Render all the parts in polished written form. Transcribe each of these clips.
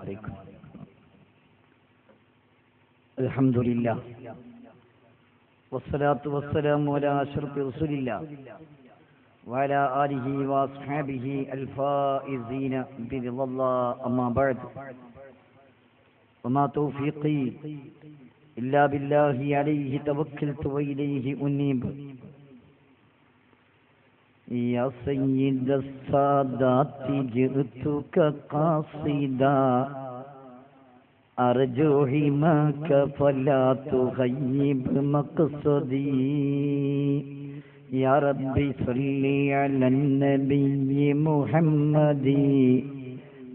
عليكم. الحمد لله والصلاة والسلام على أشرف رسول الله وعلى آله وأصحابه الفائزين برضا الله. أما بعد وما توفيقي إلا بالله عليه توكلت وإليه أنيب. يا سيد السادات جئتك قاصدا أرجو حماك فلا تغيب مقصدي. يا ربي صل على النبي محمد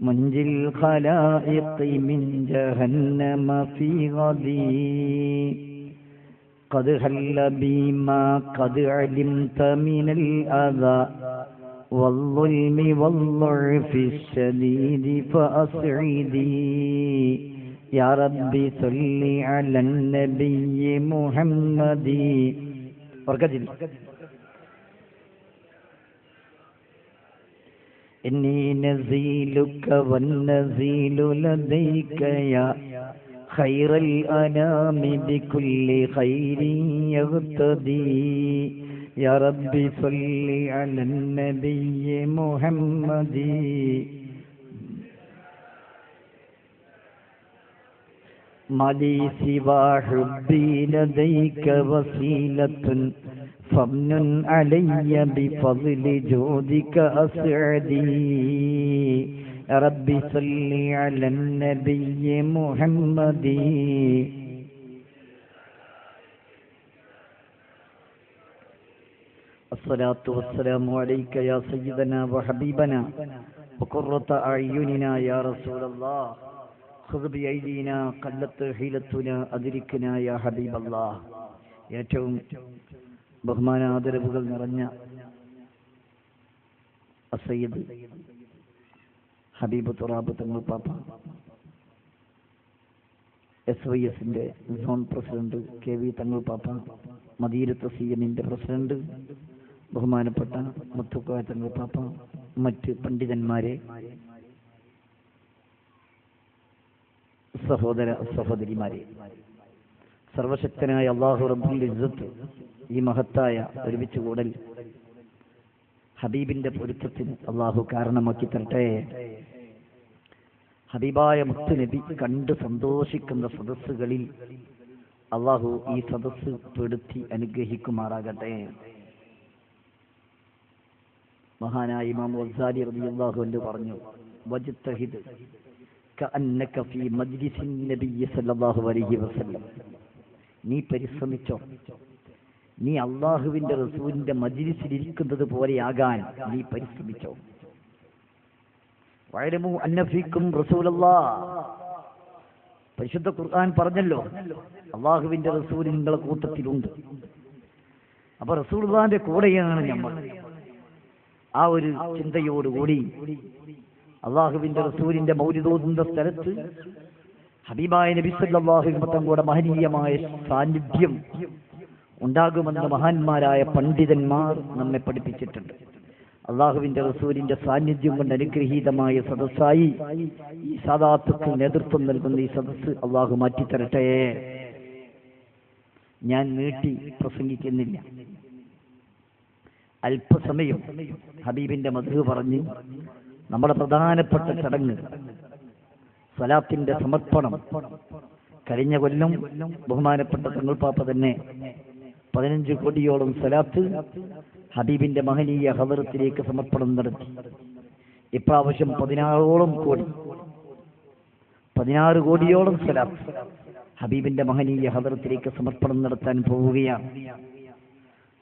منجي الخلائق من جهنم في غدي. قد هل بما قد علمت من الأذى والظلم والضعف الشديد فأسعدي. يا ربي صل على النبي محمد. إني نزيلك والنزيل لديك يا خير الأنام بكل خير يغتدي. يا ربي صل على النبي محمد. ما لي سوى حبي لديك وسيلة فمن علي بفضل جودك أسعدي. يا ربي صل على النبي محمد. الصلاة والسلام عليك يا سيدنا وحبيبنا وقرة أعيننا يا رسول الله. خذ بأيدينا قلت حيلتنا أدركنا يا حبيب الله. ഏറ്റവും ബഹുമാനാദരവുകൾ നിറഞ്ഞ അസയ്യിദ് ഹബീബ് തുറാബ് തങ്ങൾ പാപ്പ, SYSന്റെ സോൺ പ്രസിഡന്റ് KV തങ്ങൾ പാപ്പ, മദീനത്ത് CMന്റെ പ്രസിഡന്റ് ബഹുമാനപ്പെട്ട മുത്തുക്കോയ തങ്ങൾ പാപ്പ, മറ്റ് പണ്ഡിതന്മാരെ, സഹോദര സഹോദരിമാരെ, സർവശക്തനായ അല്ലാഹു റബ്ബുൽ ഇസ്സത്ത് ഈ മഹത്തായ ഒരുമിച്ച് കൂടൽ ഹബീബിന്റെ പൊരുത്തത്തിന് അള്ളാഹു കാരണമാക്കി തരട്ടെ. ഹബീബായ മുത്തുനബി കണ്ട് സന്തോഷിക്കുന്ന സദസ്സുകളിൽ അള്ളാഹു ഈ സദസ്സ് പെടുത്തി അനുഗ്രഹിക്കുമാറാകട്ടെ. മഹാനായ ഇമാം ഗസാലി റളിയല്ലാഹു അൻഹു പറഞ്ഞു, വജ്തഹിദ് കഅന്നക ഫീ മജ്ലിസിൻ നബിയ്യി സല്ലല്ലാഹു അലൈഹി വസല്ലം. നീ പരിശ്രമിച്ചോ, നീ അള്ളാഹുവിന്റെ റസൂലിന്റെ മജ്ലിസിലിരിക്കുന്നത് പോലെയാകാൻ നീ പരിശ്രമിച്ചോ. വഅലമു അന്ന ഫീക്കും റസൂലല്ലാഹ്. പരിശുദ്ധ ഖുർആൻ പറഞ്ഞല്ലോ, അള്ളാഹുവിന്റെ റസൂൽ നിങ്ങളുടെ കൂട്ടത്തിലുണ്ട്. അപ്പൊ റസൂലുള്ളാഹിന്റെ കൂടെയാണ് നമ്മൾ. ആ ഒരു ചിന്തയോടുകൂടി അള്ളാഹുവിന്റെ റസൂലിന്റെ മൗലിദ് ഓതുന്ന സ്ഥലത്ത് ഹബീബായ നബി സല്ലല്ലാഹു അലൈഹി വസല്ലം കൂടെ മഹനീയമായ സാന്നിധ്യം ഉണ്ടാകുമെന്ന് മഹാന്മാരായ പണ്ഡിതന്മാർ നമ്മെ പഠിപ്പിച്ചിട്ടുണ്ട്. അള്ളാഹുവിന്റെ റസൂലിന്റെ സാന്നിധ്യം കൊണ്ട് അനുഗ്രഹീതമായ സദസ്സായി ഈ സാദാത്തുക്ക് നേതൃത്വം നൽകുന്ന ഈ സദസ്സ് അള്ളാഹു മാറ്റിത്തരട്ടെ. ഞാൻ നീട്ടി പ്രസംഗിക്കുന്നില്ല. അല്പസമയം ഹബീബിന്റെ മദ്ഹ് പറഞ്ഞ് നമ്മുടെ പ്രധാനപ്പെട്ട ചടങ്ങ് സ്വലാത്തിന്റെ സമർപ്പണം. കഴിഞ്ഞ കൊല്ലം ബഹുമാനപ്പെട്ട തങ്ങൾപ്പാപ്പ തന്നെ 15 കോടിയോളം സ്വലാത്ത് ഹബീബിന്റെ മഹനീയ ഹദറത്തിലേക്ക് സമർപ്പണം നടത്തി. ഇപ്രാവശ്യം 16 കോടിയോളം സ്വലാത്ത് ഹബീബിന്റെ മഹനീയ ഹദറത്തിലേക്ക് സമർപ്പണം നടത്താൻ പോവുകയാണ്.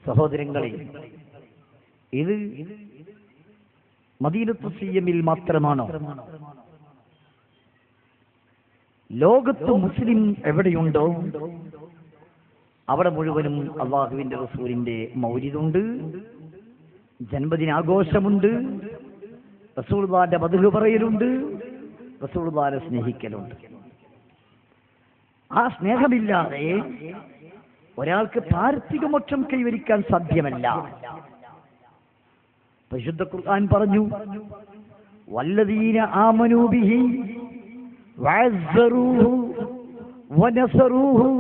സഹോദരങ്ങളെ, ഇത് മദീനത്ത് CMൽ മാത്രമാണോ? ലോകത്ത് മുസ്ലിം എവിടെയുണ്ടോ അവിടെ മുഴുവനും അള്ളാഹുവിന്റെ റസൂലിന്റെ മൗലിദുണ്ട്, ജന്മദിനാഘോഷമുണ്ട്, റസൂലുള്ളാഹിന്റെ മദ്ഹ് പറയലുണ്ട്, റസൂലുള്ളാഹിനെ സ്നേഹിക്കലുണ്ട്. ആ സ്നേഹമില്ലാതെ ഒരാൾക്ക് പാരത്രിക മോക്ഷം കൈവരിക്കാൻ സാധ്യമല്ല. പരിശുദ്ധ ഖുർആൻ പറഞ്ഞു, വല്ലദീന ആമനൂ ബിഹി വഅസ്സറൂഹു വനസറൂഹു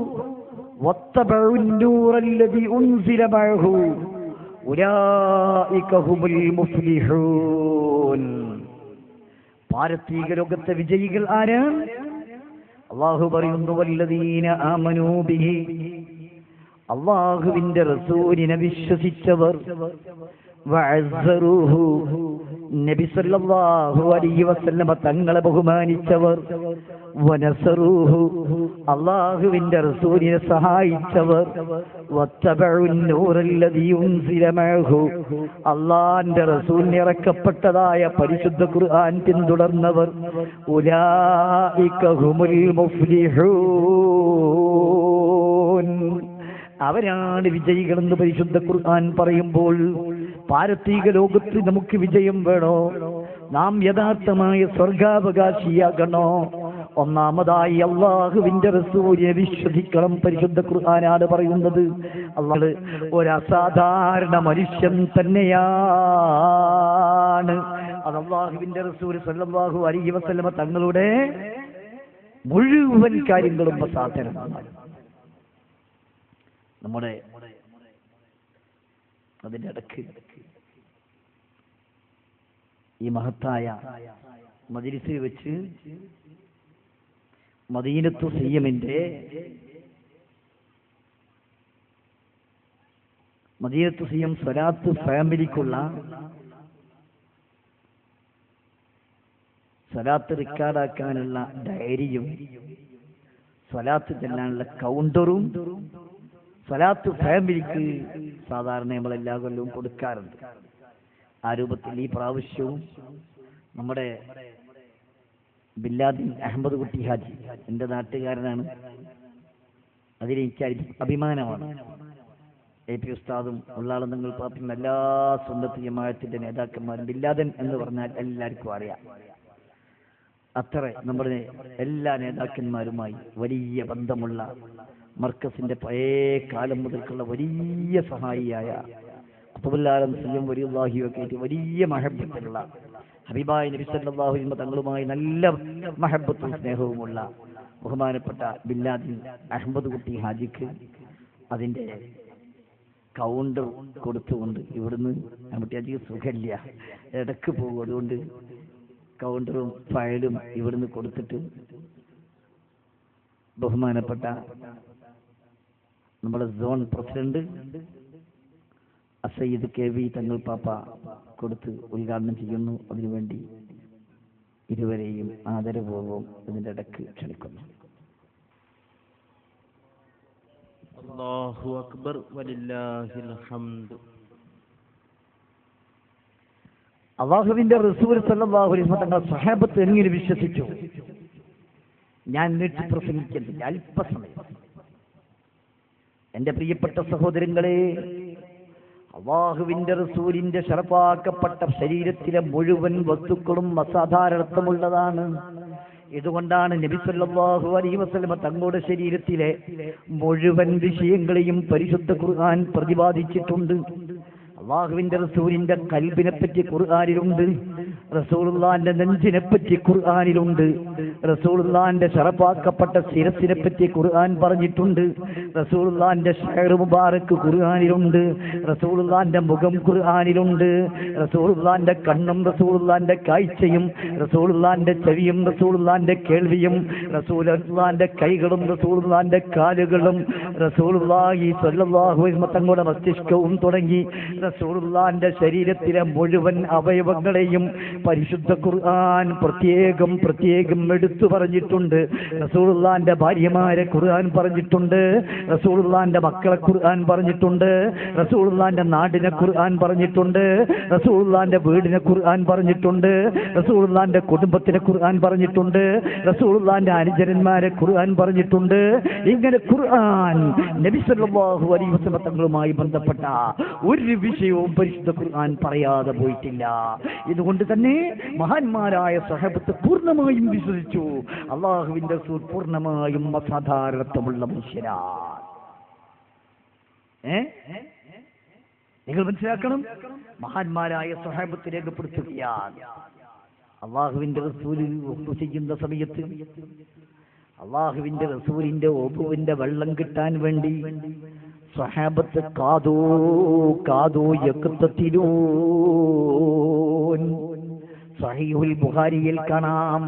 വത്തബഉ النൂറ الذي أنزل معه ഉലൈക ഹുമുൽ മുഫ്ലിഹൂൻ. പാരത്രിക ലോകത്തെ വിജയികൾ ആരാണ്? അല്ലാഹു പറയുന്നു, വല്ലദീന ആമനൂ ബിഹി, അല്ലാഹുവിന്റെ റസൂലിനെ വിശ്വസിച്ചവർ, വഅസ്സറൂഹു, നബി സല്ലല്ലാഹു അലൈഹി വസല്ലമ തങ്ങളെ ബഹുമാനിച്ചവർ, വനസറൂഹു, അല്ലാഹുവിന്റെ റസൂലിനെ സഹായിച്ചവർ, വത്തബഉ النൂറ الذي أنزل معه, അല്ലാഹുവിന്റെ റസൂലിന് ഇറക്കപ്പെട്ടതായ പരിശുദ്ധ ഖുർആൻ പിന്തുടർന്നവർ, ഉലൈക ഹുമുൽ മുഫ്ലിഹൂൻ, അവരാണ് വിജയികളെന്ന് പരിശുദ്ധ ഖുർആൻ പറയുമ്പോൾ, പാരത്രിക ലോകത്ത് നമുക്ക് വിജയം വേണോ? നാം യഥാർത്ഥമായ സ്വർഗാവകാശിയാകണോ? ഒന്നാമതായി അള്ളാഹുവിന്റെ റസൂലിനെ വിശ്വസിക്കണം. പരിശുദ്ധ ഖുർആനാണ് പറയുന്നത്. അല്ലാഹു ഒരു അസാധാരണ മനുഷ്യൻ തന്നെയാണ്. അത് അള്ളാഹുവിന്റെ റസൂൽ സല്ലല്ലാഹു അലൈഹി വസല്ലമ തങ്ങളുടെ മുഴുവൻ കാര്യങ്ങളും അസാധാരണമാണ്. നമ്മുടെ അതിൻ്റെ ഇടയ്ക്ക് ഈ മഹത്തായ മജ്‌ലിസിൽ വെച്ച് മദീനത്തു സിയമിന്റെ മദീനത്തു സിയം സ്വലാത്ത് ഫാമിലിക്കുള്ള സ്വലാത്ത് റെക്കോർഡാക്കാനുള്ള ഡയറിയും സ്വലാത്ത് ചെല്ലാനുള്ള കൗണ്ടറും സ്വലാത്ത് ഫാമിലിക്ക് സാധാരണ നമ്മൾ എല്ലാ കൊല്ലവും കൊടുക്കാറുണ്ട്. ആ രൂപത്തിൽ ഈ പ്രാവശ്യവും നമ്മുടെ ബില്ലാദിൻ അഹമ്മദ് കുട്ടി ഹാജി, എൻ്റെ നാട്ടുകാരനാണ്, അതിലെനിക്ക് അഭിമാനമാണ്. എ പി ഉസ്താദും ഉള്ളാളും നിങ്ങൾ പാർട്ടിയുടെ എല്ലാ സുന്നത്ത് ജമാഅത്തിന്റെ നേതാക്കന്മാരും, ബില്ലാദൻ എന്ന് പറഞ്ഞാൽ എല്ലാവർക്കും അറിയാം. അത്ര നമ്മുടെ എല്ലാ നേതാക്കന്മാരുമായി വലിയ ബന്ധമുള്ള, മർക്കസിന്റെ പഴയ കാലം മുതൽക്കുള്ള വലിയ സഹായിയായ ഖുതുബുൽ സിയം വലിയുള്ളാഹിയൊക്കെ ആയിട്ട് വലിയ മഹബത്തുള്ള, ഹബീബായ നബി സല്ലല്ലാഹു അലൈഹി വസല്ലം തങ്ങളുമായി നല്ല മഹബത്തും സ്നേഹവുമുള്ള ബഹുമാനപ്പെട്ട ബില്ലാദിൻ അഹമ്മദ് കുട്ടി ഹാജിക്ക് അതിന്റെ കൗണ്ടർ കൊടുത്തുകൊണ്ട് ഇവിടുന്ന് നമ്മുടെ ഹാജിക്ക് സുഖമില്ല, ഇടക്ക് പോകും, അതുകൊണ്ട് കൗണ്ടറും ഫയലും ഇവിടുന്ന് കൊടുത്തിട്ട് ബഹുമാനപ്പെട്ട നമ്മുടെ zone president Assayyid K V തങ്ങൾ പാപ്പ കൊടുത്ത് ഉദ്ഘാടനം ചെയ്യുന്നു. അതിനുവേണ്ടി ഇരുവരെയും ആദരപൂർവ്വം ഇതിന്റെ ഇടയ്ക്ക് ക്ഷണിക്കുന്നു. അല്ലാഹു അക്ബർ വലില്ലാഹിൽ ഹംദ്. അല്ലാഹുവിന്റെ റസൂൽ സല്ലല്ലാഹു അലൈഹി വസല്ലം തങ്ങൾ സ്വഹാബത്ത് എങ്ങനെ വിശ്വസിച്ചു? ഞാൻ നീട്ടി പ്രസംഗിക്കുന്നില്ല, അല്പസമയം. എന്റെ പ്രിയപ്പെട്ട സഹോദരങ്ങളെ, അല്ലാഹുവിന്റെ റസൂലിന്റെ ശറഫാക്കപ്പെട്ട ശരീരത്തിലെ മുഴുവൻ വസ്തുക്കളും അസാധാരണത്വമുള്ളതാണ്. ഇതുകൊണ്ടാണ് നബി സല്ലല്ലാഹു അലൈഹി വസല്ലം തങ്ങളുടെ ശരീരത്തിലെ മുഴുവൻ വിഷയങ്ങളെയും പരിശുദ്ധ ഖുർആൻ പ്രതിപാദിച്ചിട്ടുണ്ട്. അല്ലാഹുവിന്റെ റസൂലിന്റെ കൽബിനെ പറ്റി ഖുർആനിലുണ്ട്, റസൂലുള്ളാഹിന്റെ നെഞ്ചിനെ പറ്റി ഖുർആനിലുണ്ട്, റസൂലുള്ളാഹിന്റെ ശറഫാക്കപ്പെട്ട ശിരസിനെ പറ്റി ഖുർആൻ പറഞ്ഞിട്ടുണ്ട്, റസൂലുള്ളാഹിന്റെ ഷഅർ മുബാറക് ഖുർആനിലുണ്ട്, റസൂലുള്ളാഹിന്റെ മുഖം ഖുർആനിലുണ്ട്, റസൂലുള്ളാഹിന്റെ കണ്ണും റസൂലുള്ളാഹിന്റെ കാഴ്ചയും റസൂലുള്ളാഹിന്റെ ചെവിയും റസൂലുള്ളാഹിന്റെ കേൾവിയും റസൂലുള്ളാഹിന്റെ കൈകളും റസൂലുള്ളാഹിന്റെ കാലുകളും റസൂലുള്ളാഹി സ്വല്ലല്ലാഹു അലൈഹി വസല്ലം തങ്ങളുടെ മസ്തിഷ്കവും തുടങ്ങി റസൂലുള്ളാഹിന്റെ ശരീരത്തിലെ മുഴുവൻ അവയവങ്ങളെയും പരിശുദ്ധ ഖുർആൻ പ്രത്യേകം എടുത്തു പറഞ്ഞിട്ടുണ്ട്. റസൂലുള്ളാഹിന്റെ ഭാര്യമാരെ ഖുർആൻ പറഞ്ഞിട്ടുണ്ട്, റസൂലുള്ളാഹിന്റെ മക്കളെ ഖുർആൻ പറഞ്ഞിട്ടുണ്ട്, റസൂലുള്ളാഹിന്റെ നാടിനെ ഖുർആൻ പറഞ്ഞിട്ടുണ്ട്, റസൂലുള്ളാഹിന്റെ വീടിനെ ഖുർആൻ പറഞ്ഞിട്ടുണ്ട്, റസൂലുള്ളാഹിന്റെ കുടുംബത്തിനെ ഖുർആൻ പറഞ്ഞിട്ടുണ്ട്, റസൂലുള്ളാഹിന്റെ അനുചരന്മാരെ ഖുർആൻ പറഞ്ഞിട്ടുണ്ട്. ഇങ്ങനെ ഖുർആൻ നബി സല്ലല്ലാഹു അലൈഹി വസല്ലം തങ്ങളുമായി ബന്ധപ്പെട്ട ഒരു വിഷയവും പരിശുദ്ധ ഖുർആൻ പറയാതെ പോയിട്ടില്ല. ഇതുകൊണ്ട് തന്നെ മഹാന്മാരായ സഹബത്ത് പൂർണ്ണമായും വിശ്വസിച്ചു. അല്ലാഹുവിന്റെ റസൂൽ പൂർണ്ണമായും അസാധാരണത്വമുള്ള മനുഷ്യരാണ്. നിങ്ങൾ മനസ്സിലാക്കണം, മഹാന്മാരായ സഹബത്ത് രേഖപ്പെടുത്തുകയാണ് അള്ളാഹുവിന്റെ റസൂല് ഒപ്പു ചെയ്യുന്ന സമയത്ത് അള്ളാഹുവിന്റെ റസൂലിന്റെ ഒപ്പുവിന്റെ വെള്ളം കിട്ടാൻ വേണ്ടി സ്വഹാബത്ത് കാതോ കാതോ യഖ്തതിലൂൻ. സഹീഹുൽ ബുഖാരിയിൽ കാണാം,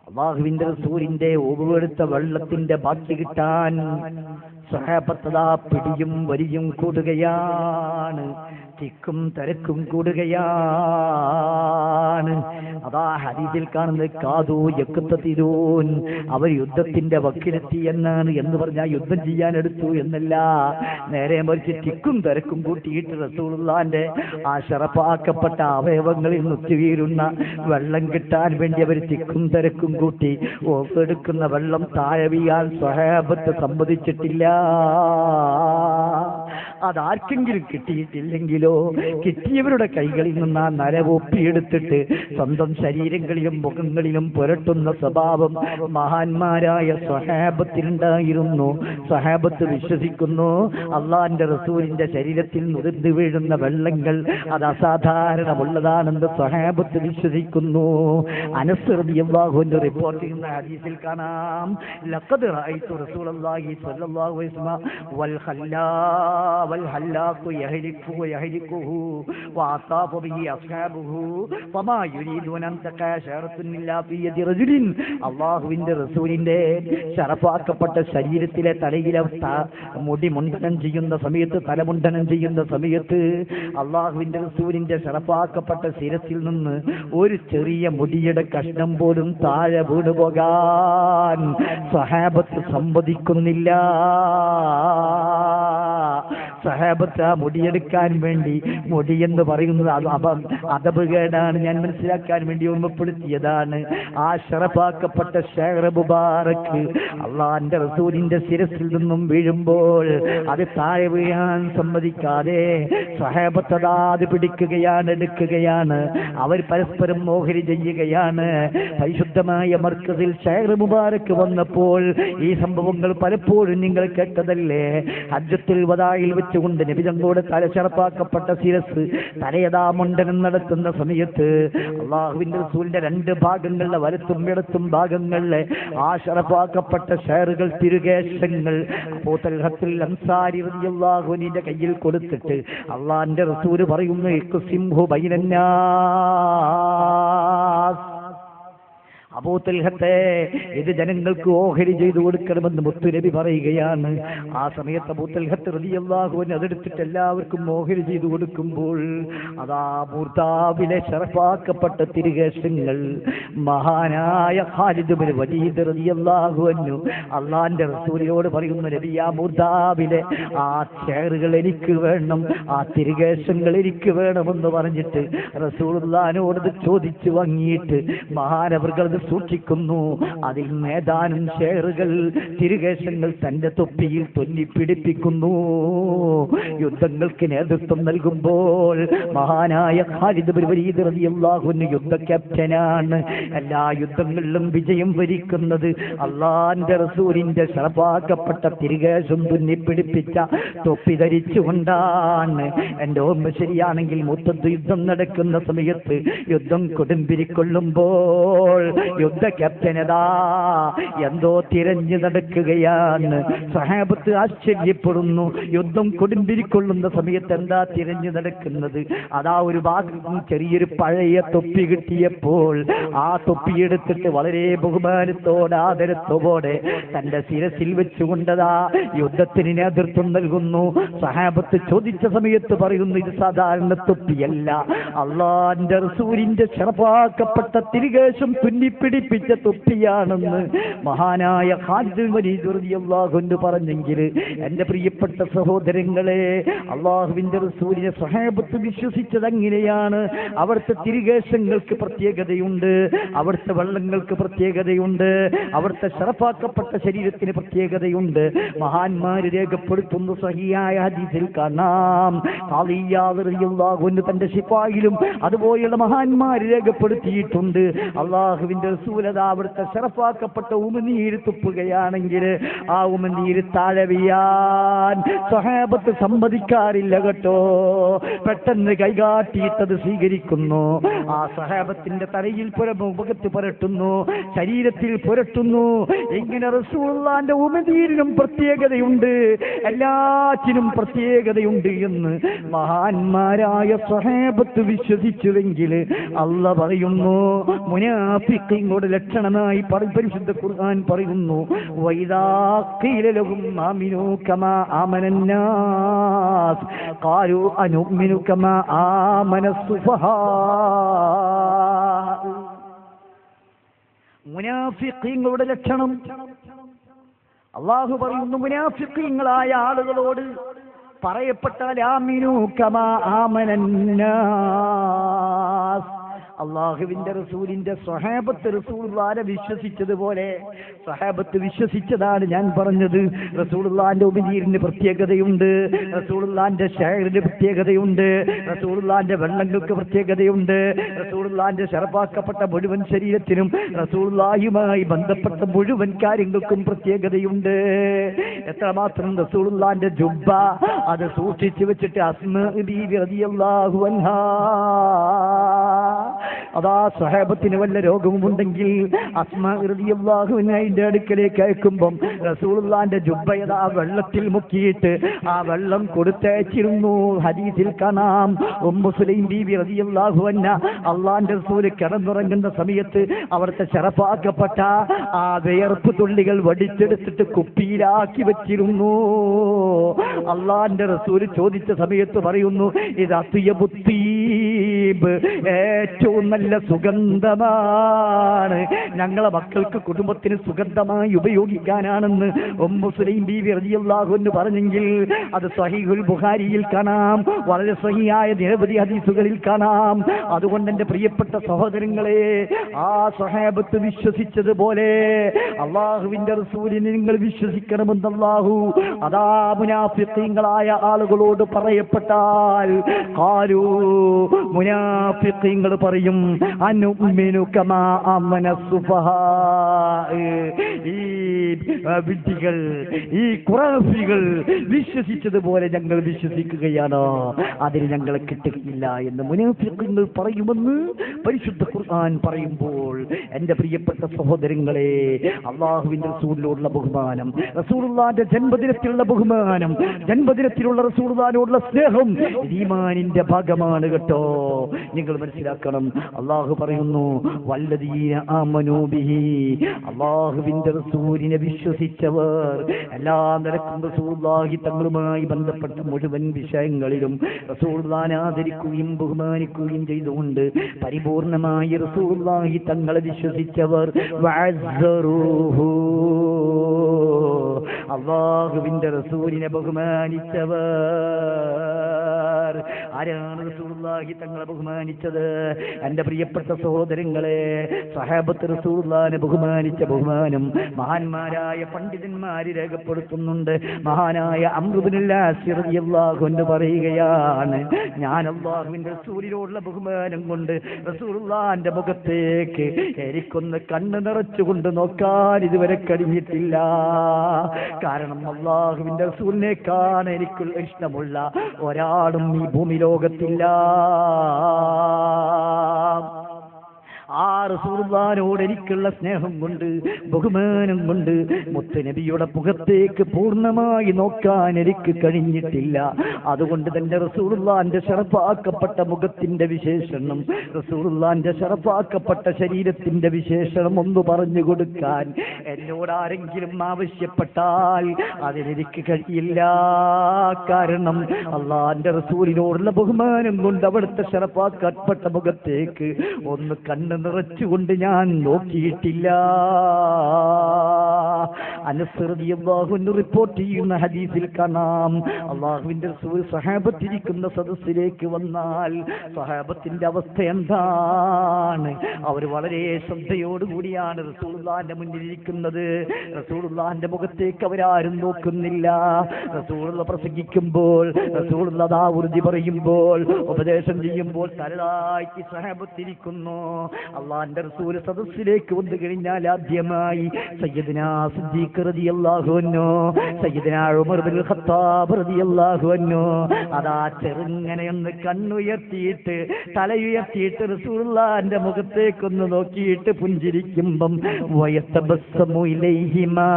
അള്ളാഹുവിന്റെ റസൂലിന്റെ ഒപ്പുവെടുത്ത വെള്ളത്തിന്റെ ബാക്കി കിട്ടാൻ സ്വഹാബത്തതാ പിടിയും വലിയും കൂടുകയാണ്, തിക്കും തിരക്കും കൂടുകയാണ്. അതാ ഹദീസിൽ കാണുന്നത് കാതൂ യഖ്തതിലൂൻ, അവർ യുദ്ധത്തിന്റെ വക്കിലെത്തി എന്നാണ്. എന്ന് പറഞ്ഞാൽ യുദ്ധം ചെയ്യാൻ എടുത്തു എന്നല്ല, നേരെ മറിച്ച് തിക്കും തിരക്കും കൂട്ടിയിട്ട് റസൂലുള്ളാന്റെ ആ ശറഫാക്കപ്പെട്ട അവയവങ്ങളിൽ നുറ്റുവീരുന്ന വെള്ളം കിട്ടാൻ വേണ്ടി അവർ തിക്കും തിരക്കും കൂട്ടി എടുക്കുന്ന വെള്ളം താഴെ വീഴാൻ സ്വഹാബത്ത് സമ്മതിച്ചിട്ടില്ല. അതാർക്കെങ്കിലും കിട്ടിയിട്ടില്ലെങ്കിലോ കിട്ടിയവരുടെ കൈകളിൽ നിന്ന് ആ നരവൊപ്പിയെടുത്തിട്ട് സ്വന്തം ശരീരങ്ങളിലും മുഖങ്ങളിലും പുരട്ടുന്ന സ്വഭാവം മഹാന്മാരായ സ്വഹാബത്തിനുണ്ടായിരുന്നു. സ്വഹാബത്ത് വിശ്വസിക്കുന്നു, അള്ളാന്റെ റസൂലിന്റെ ശരീരത്തിൽ നുതിർന്നു വീഴുന്ന വെള്ളങ്ങൾ അത് അസാധാരണമുള്ളതാണെന്ന് സ്വഹാബത്ത് വിശ്വസിക്കുന്നു. അനസ് റളിയല്ലാഹു അൻഹു റിപ്പോർട്ട് ചെയ്യുന്ന ഹദീസിൽ കാണാം, ലഖദ് റഅയ്തു റസൂലല്ലാഹി സ്വല്ലല്ലാഹു അലൈഹി വസല്ലം والحلاق يهلكه وعطاف به أصحابه فما يريدون أن تقع شعرة إلا في يد رجل. അള്ളാഹുവിന്റെ റസൂലിന്റെ ശറഫാക്കപ്പെട്ട ശരീരത്തിലെ തലയിലെ മുടി മുണ്ടനം ചെയ്യുന്ന സമയത്ത്, തലമുണ്ടനം ചെയ്യുന്ന സമയത്ത് അള്ളാഹുവിന്റെ റസൂലിന്റെ ശറഫാക്കപ്പെട്ട ശിരസിൽ നിന്ന് ഒരു ചെറിയ മുടിയുടെ കഷ്ണം പോലും താഴെ വീണുപോകാൻ സ്വഹാബത്ത് സമ്മതിക്കുന്നില്ല. സഹാബത്ത് ആ മുടിയെടുക്കാൻ വേണ്ടി, മുടിയെന്ന് പറയുന്നത് അദബുകേടാണ്, ഞാൻ മനസ്സിലാക്കാൻ വേണ്ടി ഓർമ്മപ്പെടുത്തിയതാണ്. ആ ശറഫാക്കപ്പെട്ട ഷേഖ് മുബാറക്ക് അള്ളാന്റെ റസൂലിന്റെ ശിരസിൽ നിന്നും വീഴുമ്പോൾ അത് താഴെ വീഴാൻ സമ്മതിക്കാതെ സഹാബത്ത് അത് പിടിക്കുകയാണ്, എടുക്കുകയാണ്. അവർ പരസ്പരം മോഹരി ചെയ്യുകയാണ്. പരിശുദ്ധമായ മർക്കസിൽ ഷേഖ് മുബാറക്ക് വന്നപ്പോൾ ഈ സംഭവങ്ങൾ പലപ്പോഴും നിങ്ങൾ കേട്ടതല്ലേ. ഹജ്ജത്തുൽ വദാഇൽ വെച്ചുകൊണ്ട് നബി തങ്ങളുടെ തല ശറഫാക്കപ്പെട്ട ശിരസ് തലയതാ മുണ്ടനം നടത്തുന്ന സമയത്ത് അള്ളാഹുവിന്റെ റസൂലിന്റെ രണ്ട് ഭാഗങ്ങളിലെ വലത്തും ഇടത്തും ഭാഗങ്ങളിലെ ആ ശറഫാക്കപ്പെട്ട ഷേറുകൾ, തിരുകേശങ്ങൾ അബൂ തൽഹത്തുൽ അൻസാരി റളിയല്ലാഹു അൻഹുവിന്റെ കയ്യിൽ കൊടുത്തിട്ട് അള്ളാഹുവിന്റെ റസൂൽ പറയുന്നു, ഇഖ്സിംഹു ബൈനന്നാസ്. അബൂ തൽഹത്തെ ഇത് ജനങ്ങൾക്ക് ഓഹരി ചെയ്തു കൊടുക്കണമെന്ന് മുത്തുനബി പറയുകയാണ്. ആ സമയത്ത് അബൂ തൽഹത്ത് റളിയല്ലാഹു അൻഹു അതെടുത്തിട്ട് എല്ലാവർക്കും ഓഹരി ചെയ്തു കൊടുക്കുമ്പോൾ അതാ മുർദാബിലെ ശറഫാക്കപ്പെട്ട തിരുകേശങ്ങൾ മഹാനായ ഖാലിദ് ഇബ്നു വലീദ് റളിയല്ലാഹു അൻഹു അള്ളാന്റെ റസൂലിനോട് പറയുന്നു, നബി ആ മുർദാബിലെ ആ ചേറുകൾ എനിക്ക് വേണം, ആ തിരുകേശങ്ങൾ എനിക്ക് വേണമെന്ന് പറഞ്ഞിട്ട് റസൂലുള്ളാഹിനോട് ചോദിച്ചു വാങ്ങിയിട്ട് മഹാനവർകൾ സൂക്ഷിക്കുന്നു. അതിൽ ഏതാനും ഷേറുകൾ, തിരുകേശങ്ങൾ തന്റെ തൊപ്പിയിൽ തൊന്നിപ്പിടിപ്പിക്കുന്നു. യുദ്ധങ്ങൾക്ക് നേതൃത്വം നൽകുമ്പോൾ മഹാനായ ഖാലിദ് ഇബ്നു വലീദ് റളിയല്ലാഹു അൻഹു യുദ്ധ ക്യാപ്റ്റനാണ്. എല്ലാ യുദ്ധങ്ങളിലും വിജയം വരിക്കുന്നത് അള്ളാന്റെ റസൂലിന്റെ ശറഫാക്കപ്പെട്ട തിരുകേശം തുന്നിപ്പിടിപ്പിച്ച തൊപ്പി ധരിച്ചുകൊണ്ടാണ്. എന്റെ ഓർമ്മ ശരിയാണെങ്കിൽ മുത്തത്ത് യുദ്ധം നടക്കുന്ന സമയത്ത് യുദ്ധം കൊടുമ്പിരിക്കൊള്ളുമ്പോൾ യുദ്ധ ക്യാപ്റ്റനതാ എന്തോ തിരഞ്ഞു നടക്കുകയാണ്. സഹാബത്ത് ആശ്ചര്യപ്പെടുന്നു, യുദ്ധം കൊടുമ്പിരിക്കൊള്ളുന്ന സമയത്ത് എന്താ തിരഞ്ഞു നടക്കുന്നത്? അതാ ഒരു ഭാഗം ചെറിയൊരു പഴയ തൊപ്പി കിട്ടിയപ്പോൾ ആ തൊപ്പിയെടുത്തിട്ട് വളരെ ബഹുമാനത്തോടെ ആദരത്തോടെ തന്റെ ശിരസിൽ വെച്ചുകൊണ്ടതാ യുദ്ധത്തിന് നേതൃത്വം നൽകുന്നു. സഹാബത്ത് ചോദിച്ച സമയത്ത് പറയുന്നു, ഇത് സാധാരണ തൊപ്പിയല്ല, അള്ളാന്റെ റസൂലിന്റെ ശറഫാക്കപ്പെട്ട തിരുകേശം തുന്നിപ്പിടിപ്പിച്ച തൊപ്പിയാണെന്ന് മഹാനായ ഖാലിദ് ഇബ്നു വലീദ് റളിയല്ലാഹു അൻഹു പറഞ്ഞെങ്കിൽ എന്റെ പ്രിയപ്പെട്ട സഹോദരങ്ങളെ, അള്ളാഹുവിന്റെ റസൂലിനെ സഹാബത്ത് വിശ്വസിച്ചത് അങ്ങനെയാണ്. അവിടുത്തെ തിരുകേശങ്ങൾക്ക് പ്രത്യേകതയുണ്ട്, അവിടുത്തെ വെള്ളങ്ങൾക്ക് പ്രത്യേകതയുണ്ട്, അവിടുത്തെ ശറഫാക്കപ്പെട്ട ശരീരത്തിന് പ്രത്യേകതയുണ്ട്. മഹാന്മാര് രേഖപ്പെടുത്തുന്ന സഹിയായ ഹദീസിൽ കാണാം, ഖാലിദ് റളിയല്ലാഹു അൻഹു തന്റെ ശിഫായിലും അതുപോലെയുള്ള മഹാന്മാര് രേഖപ്പെടുത്തിയിട്ടുണ്ട്. അള്ളാഹുവിന്റെ റസൂൽ അവിടുത്തെ ശറഫാക്കപ്പെട്ട ഉമിനീര് തുപ്പുകയാണെങ്കിൽ ആ ഉമിനീര് താഴെ വീഴാൻ സ്വഹാബത്ത് സമ്മതിക്കാറില്ല കേട്ടോ. പെട്ടെന്ന് കൈകാട്ടിയിട്ടത് സ്വീകരിക്കുന്നു. ആ സ്വഹാബത്തിന്റെ തലയിൽ മുഖത്ത് പുരട്ടുന്നു, ശരീരത്തിൽ പുരട്ടുന്നു. ഇങ്ങനെ റസൂലുള്ളാഹിന്റെ ഉമിനീരിനും പ്രത്യേകതയുണ്ട്, എല്ലാറ്റിനും പ്രത്യേകതയുണ്ട് എന്ന് മഹാന്മാരായ സ്വഹാബത്ത് വിശ്വസിച്ചുവെങ്കിൽ അല്ലാഹ് പറയുന്നു മുനാഫിഖീങ്ങളുടെ ലക്ഷണമായി പരിശുദ്ധ ഖുർആൻ പറയുന്നു വൈദാ ഖീല ലഹും ആമിനൂ കമാ ആമനന്നാസ് ഖാലൂ അനുമിനു കമാ ആമനസ്സുഫഹാ. മുനാഫിഖീങ്ങളുടെ ലക്ഷണം അല്ലാഹു പറയുന്നു. മുനാഫിഖീങ്ങളായ ആളുകളോട് പറയപ്പെട്ടാൽ ആമിനൂ കമാ ആമനന്നാസ്, അള്ളാഹുവിന്റെ റസൂലിന്റെ സ്വഹാബത്ത് റസൂലുള്ളാഹിനെ വിശ്വസിച്ചതുപോലെ സ്വഹാബത്ത് വിശ്വസിച്ചതാണ് ഞാൻ പറഞ്ഞത്. റസൂലുള്ളാഹിന്റെ ഉമിനീരിന് പ്രത്യേകതയുണ്ട്, റസൂലുള്ളാഹിന്റെ ഷഹറിന് പ്രത്യേകതയുണ്ട്, റസൂലുള്ളാഹിന്റെ വെള്ളങ്ങൾക്ക് പ്രത്യേകതയുണ്ട്, റസൂലുള്ളാഹിന്റെ ശറഫാക്കപ്പെട്ട മുഴുവൻ ശരീരത്തിനും റസൂലുള്ളാഹിയുമായി ബന്ധപ്പെട്ട മുഴുവൻ കാര്യങ്ങൾക്കും പ്രത്യേകതയുണ്ട്. എത്രമാത്രം റസൂലുള്ളാഹിന്റെ ജുബ്ബ അത് സൂക്ഷിച്ചു വെച്ചിട്ട് അസ്മാ ബീവി റളിയല്ലാഹു അൻഹാ, അതാ സ്വഹാബത്തിന് വല്ല രോഗവും ഉണ്ടെങ്കിൽ അസ്മാ റളിയല്ലാഹു അൻഹയുടെ അടുക്കലേക്ക് അയക്കുമ്പം റസൂലുള്ളാഹിന്റെ ജുബ്ബയതാ വെള്ളത്തിൽ മുക്കിയിട്ട് ആ വെള്ളം കൊടുത്തയച്ചിരുന്നു. ഹദീസിൽ കാണാം ഉമ്മു സുലൈം ബീവി റളിയല്ലാഹു അൻഹ അള്ളാഹിന്റെ റസൂല് കിടന്നുറങ്ങുന്ന സമയത്ത് അവിടുത്തെ ശറഫാക്കപ്പെട്ട ആ വിയർപ്പ് തുള്ളികൾ വടിച്ചെടുത്തിട്ട് കുപ്പിയിലാക്കി വെച്ചിരുന്നു. അള്ളാഹിന്റെ റസൂല് ചോദിച്ച സമയത്ത് പറയുന്നു ഇത് അത്വയബുത്തീബ്, ഏറ്റവും നല്ല സുഗന്ധമാണ്, ഞങ്ങളെ മക്കൾക്ക് കുടുംബത്തിന് സുഗന്ധമായി ഉപയോഗിക്കാനാണെന്ന് ഉമ്മു സുലൈം ബീവി റളിയല്ലാഹു അൻഹ പറഞ്ഞെങ്കിൽ അത് സ്വഹീഹുൽ ബുഖാരിയിൽ കാണാം, വളരെ സ്വഹീഹായ നിരവധി ഹദീസുകളിൽ കാണാം. അതുകൊണ്ട് എന്റെ പ്രിയപ്പെട്ട സഹോദരങ്ങളെ, ആ സ്വഹാബത്ത് വിശ്വസിച്ചതുപോലെ അള്ളാഹുവിന്റെ റസൂലിനെ നിങ്ങൾ വിശ്വസിക്കണമെന്ന് അല്ലാഹു അതാ മുനാഫിഖീങ്ങളായ ആളുകളോട് പറയപ്പെട്ടാൽ ഖാലൂ, മുനാഫിഖീങ്ങൾ പറയും അനുമിനു കമാ ആമനസ്സുഫഹാ, ഈ വിഡ്ഢികൾ, ഈ ഖുറാഫികൾ വിശ്വസിച്ചതുപോലെ ഞങ്ങൾ വിശ്വസിക്കുകയാണോ, അതിന് ഞങ്ങളെ കിട്ടുകയില്ല എന്ന് മുനാഫിഖീങ്ങൾ പറയുമെന്ന് പരിശുദ്ധ ഖുർആൻ പറയുമ്പോൾ എന്റെ പ്രിയപ്പെട്ട സഹോദരങ്ങളെ, അള്ളാഹുവിന്റെ റസൂലിനോടുള്ള ബഹുമാനം, റസൂലുള്ളാഹിന്റെ ജന്മദിനത്തിലുള്ള ബഹുമാനം, ജന്മദിനത്തിലുള്ള റസൂലുള്ളാഹിനോടുള്ള സ്നേഹം ഈമാനിന്റെ ഭാഗമാണ് കേട്ടോ. നിങ്ങൾ മനസ്സിലാക്കണം. അള്ളാഹു പറയുന്നു വല്ലദീന ആമനൂ ബിഹി, അള്ളാഹുവിന്റെ റസൂലിനെ വിശ്വസിച്ചവർ എല്ലാ നിലക്കും റസൂലുള്ളാഹി തങ്ങളുമായി ബന്ധപ്പെട്ട മുഴുവൻ വിഷയങ്ങളിലും റസൂലുള്ളാഹിനെ ആദരിക്കുകയും ബഹുമാനിക്കുകയും ചെയ്തുകൊണ്ട് പരിപൂർണമായി റസൂലുള്ളാഹി തങ്ങളെ വിശ്വസിച്ചവർ വഅസ്സറൂഹു, അള്ളാഹുവിന്റെ റസൂലിനെ ബഹുമാനിച്ചവർ. ആരാണ് റസൂലുള്ളാഹി തങ്ങളെ ബഹുമാനിച്ചത്? എന്റെ പ്രിയപ്പെട്ട സഹോദരങ്ങളെ, സഹാബത്ത് റസൂലുള്ളാഹിനെ ബഹുമാനിച്ച ബഹുമാനം മഹാന്മാരായ പണ്ഡിതന്മാര് രേഖപ്പെടുത്തുന്നുണ്ട്. മഹാനായ അംർ ഇബ്നുൽ ആസ് റളിയല്ലാഹു അൻഹു പറയുകയാണ്, ഞാൻ അല്ലാഹുവിന്റെ റസൂലിനോടുള്ള ബഹുമാനം കൊണ്ട് റസൂലുള്ളാഹിന്റെ മുഖത്തേക്ക് എനിക്കൊന്ന് കണ്ണ് നിറച്ചുകൊണ്ട് നോക്കാൻ ഇതുവരെ കഴിഞ്ഞിട്ടില്ല. കാരണം അല്ലാഹുവിന്റെ റസൂലിനെ കാണാൻ എനിക്കുള്ള ഇഷ്ടമുള്ള ഒരാളും ഈ ഭൂമി ലോകത്തില്ല. ആ റസൂലുള്ളാഹിനോട് എനിക്കുള്ള സ്നേഹം കൊണ്ട് ബഹുമാനം കൊണ്ട് മുത്തുനബിയുടെ മുഖത്തേക്ക് പൂർണ്ണമായി നോക്കാൻ എനിക്ക് കഴിഞ്ഞിട്ടില്ല. അതുകൊണ്ട് തന്നെ റസൂലുള്ളാഹിന്റെ ശറഫാക്കപ്പെട്ട മുഖത്തിന്റെ വിശേഷണം, റസൂലുള്ളാഹിന്റെ ശറഫാക്കപ്പെട്ട ശരീരത്തിന്റെ വിശേഷണം ഒന്ന് പറഞ്ഞു കൊടുക്കാൻ എന്നോട് ആരെങ്കിലും ആവശ്യപ്പെട്ടാൽ അതിനെനിക്ക് കഴിയില്ല. കാരണം അള്ളാഹിന്റെ റസൂലിനോടുള്ള ബഹുമാനം കൊണ്ട് അവിടുത്തെ ശറഫാക്കപ്പെട്ട മുഖത്തേക്ക് ഒന്ന് കണ്ണ് നിറച്ചുകൊണ്ട് ഞാൻ നോക്കിയിട്ടില്ല. അനസ് റളിയല്ലാഹു അൻഹു റിപ്പോർട്ട് ചെയ്യുന്ന ഹദീസിൽ കാണാം, അള്ളാഹുവിന്റെ റസൂൽ സഹാബത്തിരിക്കുന്ന സദസ്സിലേക്ക് വന്നാൽ സഹാബത്തിന്റെ അവസ്ഥ എന്താണ്? അവർ വളരെ ശ്രദ്ധയോടുകൂടിയാണ് റസൂലുള്ളാഹിന്റെ മുന്നിലിരിക്കുന്നത്. റസൂലുള്ളാഹിന്റെ മുഖത്തേക്ക് അവരാരും നോക്കുന്നില്ല. റസൂലുള്ള പ്രസംഗിക്കുമ്പോൾ, റസൂലുള്ള ദാവൂദി പറയുമ്പോൾ, ഉപദേശം ചെയ്യുമ്പോൾ തലതാഴ്ത്തി സഹാബത്തിരിക്കുന്നു. അള്ളാന്റെ റസൂൽ സദസ്സിലേക്ക് വന്നു കഴിഞ്ഞാൽ ആദ്യമായി സയ്യിദുനാ സിദ്ദീഖ് റളിയല്ലാഹു അൻഹു, സയ്യിദുനാ ഉമർ ബിൻ ഖത്താബ് റളിയല്ലാഹു അൻഹു അതാ ചെറുങ്ങനെ ഒന്ന് കണ്ണുയർത്തിയിട്ട് തലയുയർത്തിയിട്ട് റസൂലുള്ളാഹിന്റെ മുഖത്തേക്കൊന്ന് നോക്കിയിട്ട് പുഞ്ചിരിക്കുമ്പം വയതബസ്സമു ഇലൈഹിമാ,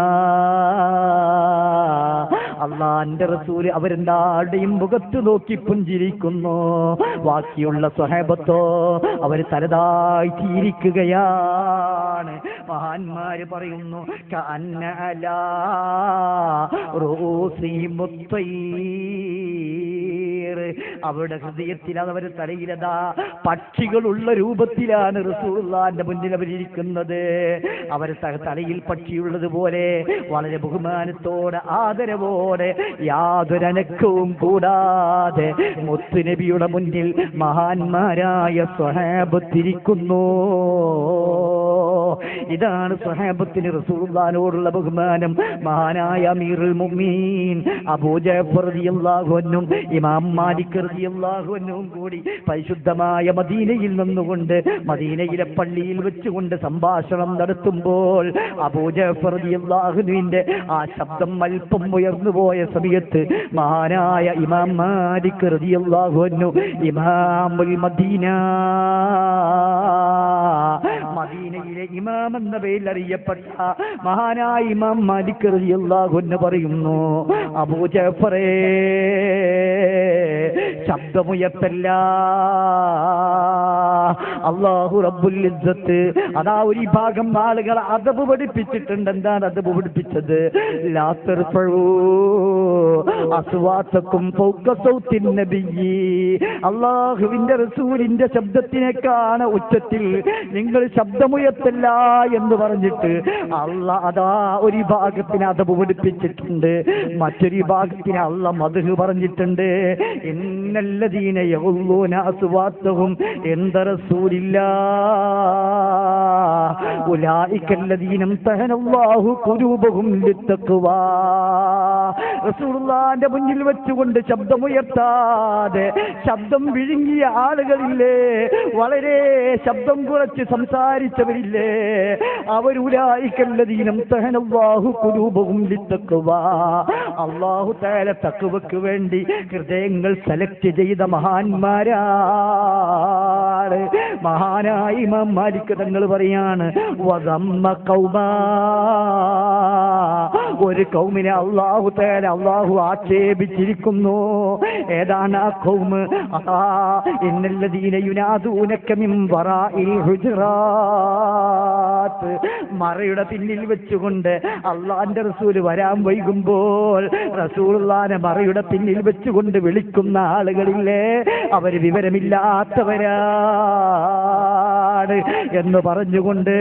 അള്ളാന്റെ റസൂൽ അവരെന്താരുടെയും മുഖത്ത് നോക്കി പുഞ്ചിരിക്കുന്നു. ബാക്കിയുള്ള സ്വഹാബത്തോ അവർ തലതാഴ്ത്തിയിരിക്കുകയാണ്. മഹാന്മാര് പറയുന്നു കഅന്ന അലാ റൂസിഹിം മുത്തയ്യിർ, അവരുടെ ഹൃദയത്തിൽ അവർ തലയിലതാ പക്ഷികളുള്ള രൂപത്തിലാണ് റസൂലുള്ളാഹിന്റെ മുന്നിൽ അവരിയ്ക്കുന്നത്. അവർ തലയിൽ പക്ഷിയുള്ളതുപോലെ വളരെ ബഹുമാനത്തോടെ ആദരവോടെ യാതൊരനക്കവും കൂടാതെ മുത്തുനബിയുടെ മുന്നിൽ മഹാന്മാരായ സ്വഹാബത്തിരിക്കുന്നു. ഇതാണ് സ്വഹാബത്തിന് റസൂലുള്ളാഹിനോടുള്ള ബഹുമാനം. മഹാനായ അമീറുൽ മുഅ്മിനീൻ അബൂ ജഅഫർ റളിയല്ലാഹു അൻഹു ഇമാം മാലിക് റളിയല്ലാഹു അൻഹു കൂടി പരിശുദ്ധമായ മദീനയിൽ നിന്നുകൊണ്ട് മദീനയിലെ പള്ളിയിൽ വെച്ചുകൊണ്ട് സംഭാഷണം നടത്തുമ്പോൾ അബൂ ജഅഫർ റളിയല്ലാഹു അൻഹുവിന്റെ ആ ശബ്ദം അല്പം ഉയർന്നു പോയ സമയത്ത് മഹാനായ ഇമാം മാലിക് റളിയല്ലാഹു അൻഹു ഇമാമുൽ മദീന, മദീനയിലെ ഇമാം എന്ന പേരിൽ അറിയപ്പെട്ട മഹാനായ ഇമാം മാലിക് റളിയല്ലാഹു അൻഹു പറയുന്നു, അബൂ ജഅഫറേ ശബ്ദമുയർത്തല്ല, അല്ലാഹു റബ്ബുൽ ഇസ്സത്ത് അതാ ഒരു ഭാഗം ആളുകൾ അദബ് പഠിപ്പിച്ചിട്ടുണ്ട്. എന്താണ് അദബ് പഠിപ്പിച്ചത്? ലാ തർഫഉ അസ്വാതകും ഫൗക സൗത്തിൻ നബിയ്യി, അല്ലാഹുവിന്റെ റസൂലിന്റെ ശബ്ദത്തിനേക്കാൾ ഉച്ചത്തിൽ നിങ്ങൾ ശബ്ദമുയർത്തല്ല എന്ന് പറഞ്ഞിട്ട് അല്ലാഹ് അതാ ഒരു ഭാഗത്തിന് അദബ് പഠിപ്പിച്ചിട്ടുണ്ട്. മറ്റൊരു ഭാഗത്തിന് അല്ലാഹ് മദ്ഹ് പറഞ്ഞിട്ടുണ്ട്. ഇന്നല്ലദീന യഗുല്ലൂന അസ്വാതഹും ഇൻദ റസൂലില്ലാഹ് ഉലൈകല്ലദീന ഇംതഹനല്ലാഹു ഖുലൂബഹും ലിത്തഖ്വാ, റസൂലുള്ളാഹിന്റെ മുന്നിൽ വെച്ചുകൊണ്ട് ശബ്ദമുയർത്താതെ ശബ്ദം വിഴുങ്ങിയ ആളുകളില്ലേ, വളരെ ശബ്ദം കുറച്ച് സംസാരിച്ചവരില്ലേ, അവർ ഉലൈകല്ലദീന ഇംതഹനല്ലാഹു ഖുലൂബഹും ലിത്തഖ്വാ, അല്ലാഹു തആല തഖ്വക്ക് വേണ്ടി ഹൃദയങ്ങൾ സെലക്ട് ചെയ്ത മഹാന്മാരാണ്. മഹാനായ ഇമാം മാലിക് തങ്ങൾ പറയാണ് വദമ്മ ഖൗമാ, ഒരു ഖൗമിനെ അല്ലാഹു തആല അല്ലാഹു ആക്ഷേപിച്ചിരിക്കുന്നു. ഏതാണ് ആ ഖൗം? ഇന്നല്ലദീന യുനാദൂനക മിൻ വറാഇൽ ഹുജറാത്ത്, മറയുടെ പിന്നിൽ വെച്ചുകൊണ്ട് അള്ളാന്റെ റസൂൽ വരാൻ വൈകുമ്പോൾ റസൂലുള്ളാഹിനെ മറയുടെ പിന്നിൽ വെച്ചുകൊണ്ട് വിളിക്കുന്ന ആളുകളില്ലേ, അവർ വിവരമില്ലാത്തവരാണ് എന്ന് പറഞ്ഞുകൊണ്ട്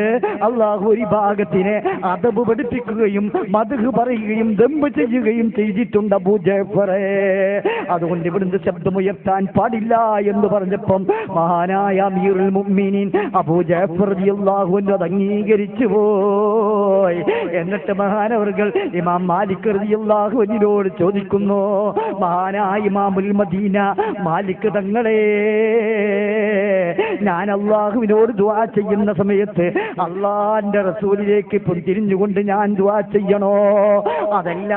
അള്ളാഹു ഒരു ഭാഗത്തിനെ അദബ് പഠിപ്പിക്കുകയും മദ്ഹ് പറയുകയും ദമ്പ് ചെയ്യുകയും ചെയ്തിട്ടുണ്ട് അബൂ ജഅഫറേ. അതുകൊണ്ട് ഇവിടുന്ന് ശബ്ദമുയർത്താൻ പാടില്ല എന്ന് പറഞ്ഞപ്പം മഹാനായ അമീറുൽ മുഅ്മിനീൻ അബൂ ജഅഫർ റളിയല്ലാഹു അൻഹു അത് അംഗീകരിച്ചു പോയി. എന്നിട്ട് മഹാനവർകൾ ഇമാം മാലിക് റളിയല്ലാഹു അൻഹുവിനോട് ചോദിക്കുന്നു, മഹാനായ ഇമാമുൽ മദീന മാലിക് തങ്ങളെ, ഞാൻ അള്ളാഹുവിനോട് ദുആ ചെയ്യുന്ന സമയത്ത് അള്ളാന്റെ റസൂലിലേക്ക് തിരിഞ്ഞുകൊണ്ട് ഞാൻ ദുആ ചെയ്യണോ, അതല്ല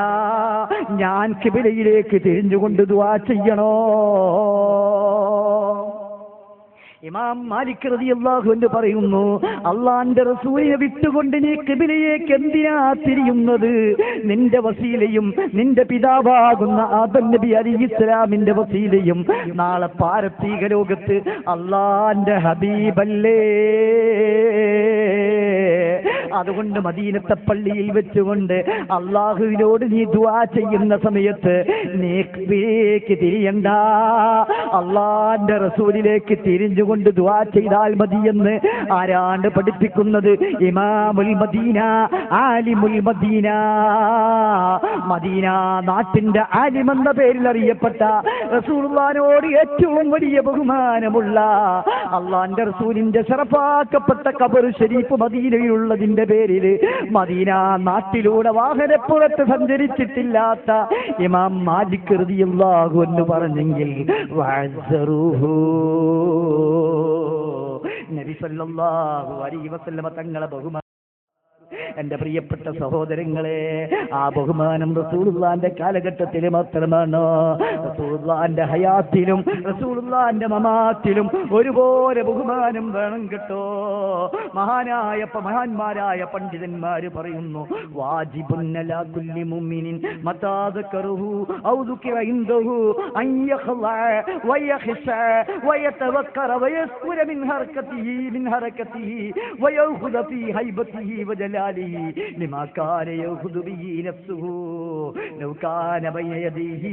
ഞാൻ ഖിബലയിലേക്ക് തിരിഞ്ഞുകൊണ്ട് ദുആ ചെയ്യണോ? ഇമാം മാലിക് റളിയല്ലാഹു അൻഹു പറയുന്നു, അള്ളാന്റെ റസൂലിനെ വിട്ടുകൊണ്ട് നീ ഖിബലയിലേക്ക് എന്തിനാ തിരിയുന്നത്? നിന്റെ വസീലയും നിന്റെ പിതാവാകുന്ന ആദം നബി അലൈഹിസ്സലാമിന്റെ വസീലയും നാളെ പാരത്രിക ലോകത്ത് അള്ളാന്റെ ഹബീബല്ലേ. അതുകൊണ്ട് മദീനത്തെ പള്ളിയിൽ വെച്ചുകൊണ്ട് അള്ളാഹുവിനോട് നീ ദുആ ചെയ്യുന്ന സമയത്ത് നീ ഖിബലയിലേക്ക് തിരിയണ്ട, അള്ളാന്റെ റസൂലിലേക്ക് തിരിഞ്ഞുകൊണ്ട് ദുആ ചെയ്താൽ മതിയെന്ന് ആരാണ് പഠിപ്പിക്കുന്നത്? ഇമാമുൽ മദീന, ആലിമുൽ മദീന, മദീന നാട്ടിന്റെ ആലിം എന്ന പേരിൽ അറിയപ്പെട്ട റസൂലുള്ളാഹിനോട് ഏറ്റവും വലിയ ബഹുമാനമുള്ള അള്ളാന്റെ റസൂലിന്റെ ശറഫാക്കപ്പെട്ട ഖബർ ശരീഫ് മദീനയിലുള്ളതിന്റെ പേരിൽ മദീന നാട്ടിലൂടെ വാഹനപ്പുറത്ത് സഞ്ചരിച്ചിട്ടില്ലാത്ത ഇമാം മാലിക് റളിയല്ലാഹു അൻഹു പറഞ്ഞെങ്കിൽ വഅസ്സറുഹു നബി സല്ലല്ലാഹു അലൈഹി വസല്ലമ തങ്ങളെ ബഹുമാനം. എന്റെ പ്രിയപ്പെട്ട സഹോദരങ്ങളെ, ആ ബഹുമാനം റസൂലുള്ളാന്റെ കാലഘട്ടത്തിൽ മാത്രമാണ്. റസൂലുള്ളാന്റെ ഹയാത്തിലും റസൂലുള്ളാന്റെ മമാത്തിലും ഒരുപോലെ ബഹുമാനം വേണം കേട്ടോ. മഹാന്മാരായ പണ്ഡിതന്മാര് പറയുന്നു, വാജിബുൻ അലാ കുല്ലി മുഅ്മിനിൻ മതാ ദക്കറുഹു ഔ ദുകിറ ഇൻദഹു അൻ യഖ്ളഅ വയഖ്ശഅ വയതവക്കറ വയസ്കുര മിൻ ഹറകതിഹി വയഖുദ ഫീ ഹൈബതിഹി വജലാലിഹി لما كان يأخذ به نفسه لو كان بين يديه.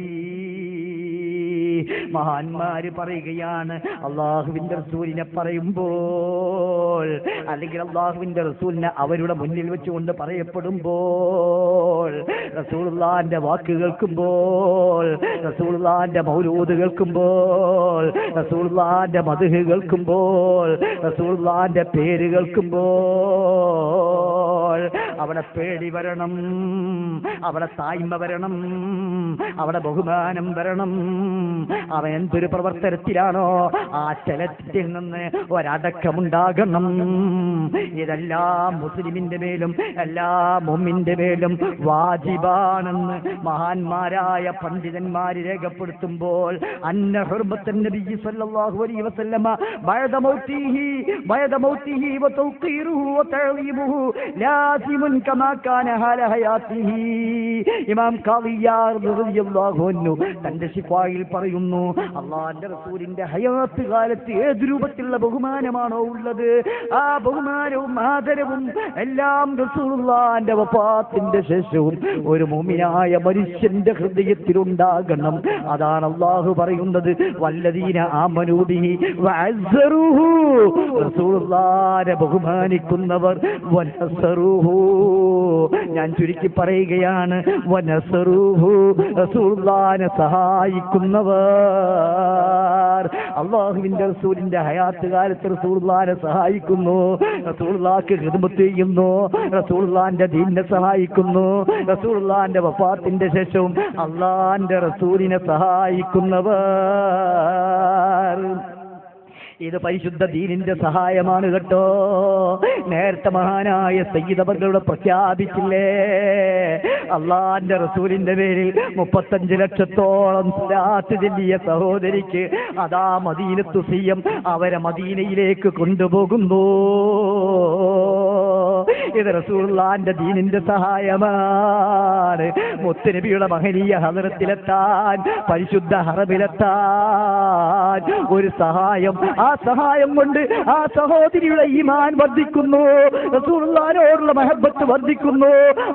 മഹാന്മാര് പറയുകയാണ്, അള്ളാഹുവിന്റെ റസൂലിനെ പറയുമ്പോൾ, അല്ലെങ്കിൽ അള്ളാഹുവിന്റെ റസൂലിനെ അവരുടെ മുന്നിൽ വെച്ചുകൊണ്ട് പറയപ്പെടുമ്പോൾ, റസൂലുള്ളാന്റെ വാക്ക് കേൾക്കുമ്പോൾ, റസൂലുള്ളാന്റെ മൗലൂദ് കേൾക്കുമ്പോൾ, റസൂലുള്ളാന്റെ മദ്ഹ് കേൾക്കുമ്പോൾ, റസൂലുള്ളാന്റെ പേര് കേൾക്കുമ്പോൾ അവിടെ പേടി വരണം, അവിടെ തായ്മ വരണം, അവിടെ ബഹുമാനം വരണം. അവൻ എന്തൊരു പ്രവർത്തനത്തിലാണോ ആ ചലത്തിൽ നിന്ന് ഒരടക്കമുണ്ടാകണം. ഇതെല്ലാം മുസ്ലിമിന്റെ മേലും എല്ലാ മുഅ്മിന്റെ മേലും വാജിബാണെന്ന് മഹാന്മാരായ പണ്ഡിതന്മാര് രേഖപ്പെടുത്തുമ്പോൾ, അന്ന ഹുർമത്തുൻ നബി സല്ലല്ലാഹു അലൈഹി വസല്ലമ ബഅദ മൗതിഹി വതൗഖീറുഹു വതഅലീമുഹു ലാസിമുൻ കമാ കാന ഹാല ഹയാതിഹി. ഇമാം ഖാദിയാർ റളിയല്ലാഹു അൻഹു തന്റെ ശിഫായിൽ പറയുന്നു, അള്ളാഹുവിന്റെ റസൂലിന്റെ ഹയാത്ത് കാലത്ത് ഏത് രൂപത്തിലുള്ള ബഹുമാനമാണോ ഉള്ളത്, ആ ബഹുമാനവും ആദരവും എല്ലാം റസൂലുള്ളാഹിന്റെ വഫാത്തിന്റെ ശേഷവും ഒരു മുഅ്മിനായ മനുഷ്യന്റെ ഹൃദയത്തിലുണ്ടാകണം. അതാണ് അള്ളാഹു പറയുന്നത്, വല്ലദീന ആമനൂ ബിഹി വഅസ്സറൂഹു. റസൂലുള്ളാഹിനെ ബഹുമാനിക്കുന്നവർ, വനസറൂഹു, ഞാൻ ചുരുക്കി പറയുകയാണ്, വനസറൂഹു, റസൂലുള്ളാഹിനെ സഹായിക്കുന്നവർ. അള്ളാഹുവിന്റെ റസൂലിന്റെ ഹയാത്ത് കാലത്ത് റസൂലുള്ളാഹിനെ സഹായിക്കുന്നു, റസൂലുള്ളാഹിക്ക് ഖിദ്മത്ത് ചെയ്യുന്നു, റസൂലുള്ളാഹിന്റെ ദീനിനെ സഹായിക്കുന്നു. റസൂലുള്ളാഹിന്റെ വഫാത്തിന്റെ ശേഷവും അള്ളാഹിന്റെ റസൂലിനെ സഹായിക്കുന്നവർ. ഇത് പരിശുദ്ധ ദീനിന്റെ സഹായമാണ് കേട്ടോ. നേരത്തെ മഹാനായ സയ്യിദ് അവർകളുടെ പ്രഖ്യാപിച്ചില്ലേ, അള്ളാന്റെ റസൂലിന്റെ പേരിൽ 35 ലക്ഷത്തോളം സ്വലാത്ത് ചൊല്ലിയ സഹോദരിക്ക് അതാ മദീനത്തു സിയം അവരെ മദീനയിലേക്ക് കൊണ്ടുപോകുന്നു. ഇത് റസൂലുള്ളാഹിന്റെ ദീനിന്റെ സഹായമാണ്. മുത്തുനബിയുടെ മഹനീയ ഹദറത്തിലെത്താൻ, പരിശുദ്ധ ഹറമിലെത്താൻ ഒരു സഹായം. ആ സഹായം കൊണ്ട് ആ സഹോദരിയുടെ ഈമാൻ വർദ്ധിക്കുന്നു, റസൂലുള്ളാഹിനോടുള്ള മഹബത്ത് വർദ്ധിക്കുന്നു.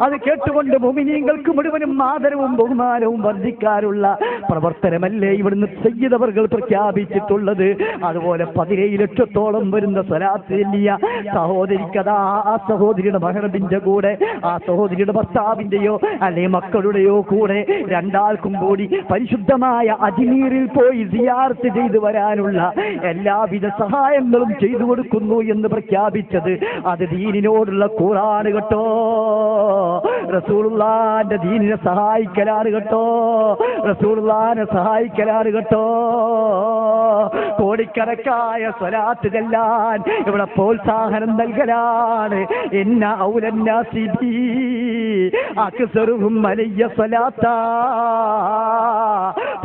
അത് കേട്ടുകൊണ്ട് മുഅ്മിനീങ്ങൾക്ക് മുഴുവനും ആദരവും ബഹുമാനവും വർദ്ധിക്കാനുള്ള പ്രവർത്തനമല്ലേ ഇവിടുന്ന് സയ്യിദ് അവർകൾ പ്രഖ്യാപിച്ചിട്ടുള്ളത്. അതുപോലെ 17 ലക്ഷത്തോളം വരുന്ന സ്വലാത്ത് ചൊല്ലിയ സഹോദരിക്കതാ ആ സഹോദരിയുടെ മഹറബിന്റെ കൂടെ, ആ സഹോദരിയുടെ ഭർത്താവിന്റെയോ അല്ലെങ്കിൽ മക്കളുടെയോ കൂടെ രണ്ടാൾക്കും കൂടി പരിശുദ്ധമായ അജ്മീറിൽ പോയി സിയാറത്ത് ചെയ്തു വരാനുള്ള എല്ലാവിധ സഹായങ്ങളും ചെയ്തു കൊടുക്കുന്നു എന്ന് പ്രഖ്യാപിച്ചത് അത് ദീനിനോടുള്ള കൂറാണ് കേട്ടോ. റസൂലുള്ളാഹിന്റെ ദീനിനെ സഹായിക്കലാണ് കേട്ടോ, റസൂലുള്ളാഹിനെ സഹായിക്കലാണ് കേട്ടോ. കോടിക്കണക്കായ സ്വലാത്ത് ചെല്ലാൻ ഇവിടെ പ്രോത്സാഹനം നൽകലാണ്. ഇന്ന ഔലന്നാസി ബി അക്സറുഹും അലയ്യ സ്വലാത്താ.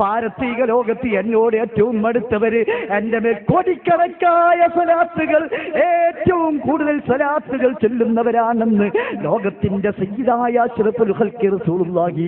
പാരത്രിക ലോകത്ത് എന്നോട് ഏറ്റവും അടുത്തവര് എന്റെ മേൽ കോടിക്കണക്കായ സ്വലാത്തുകൾ, ഏറ്റവും കൂടുതൽ സ്വലാത്തുകൾ ചൊല്ലുന്നവരാണെന്ന് ലോകത്തിന്റെ സയ്യിദായ അഷ്റഫുൽ ഖൽഖി റസൂലുള്ളാഹി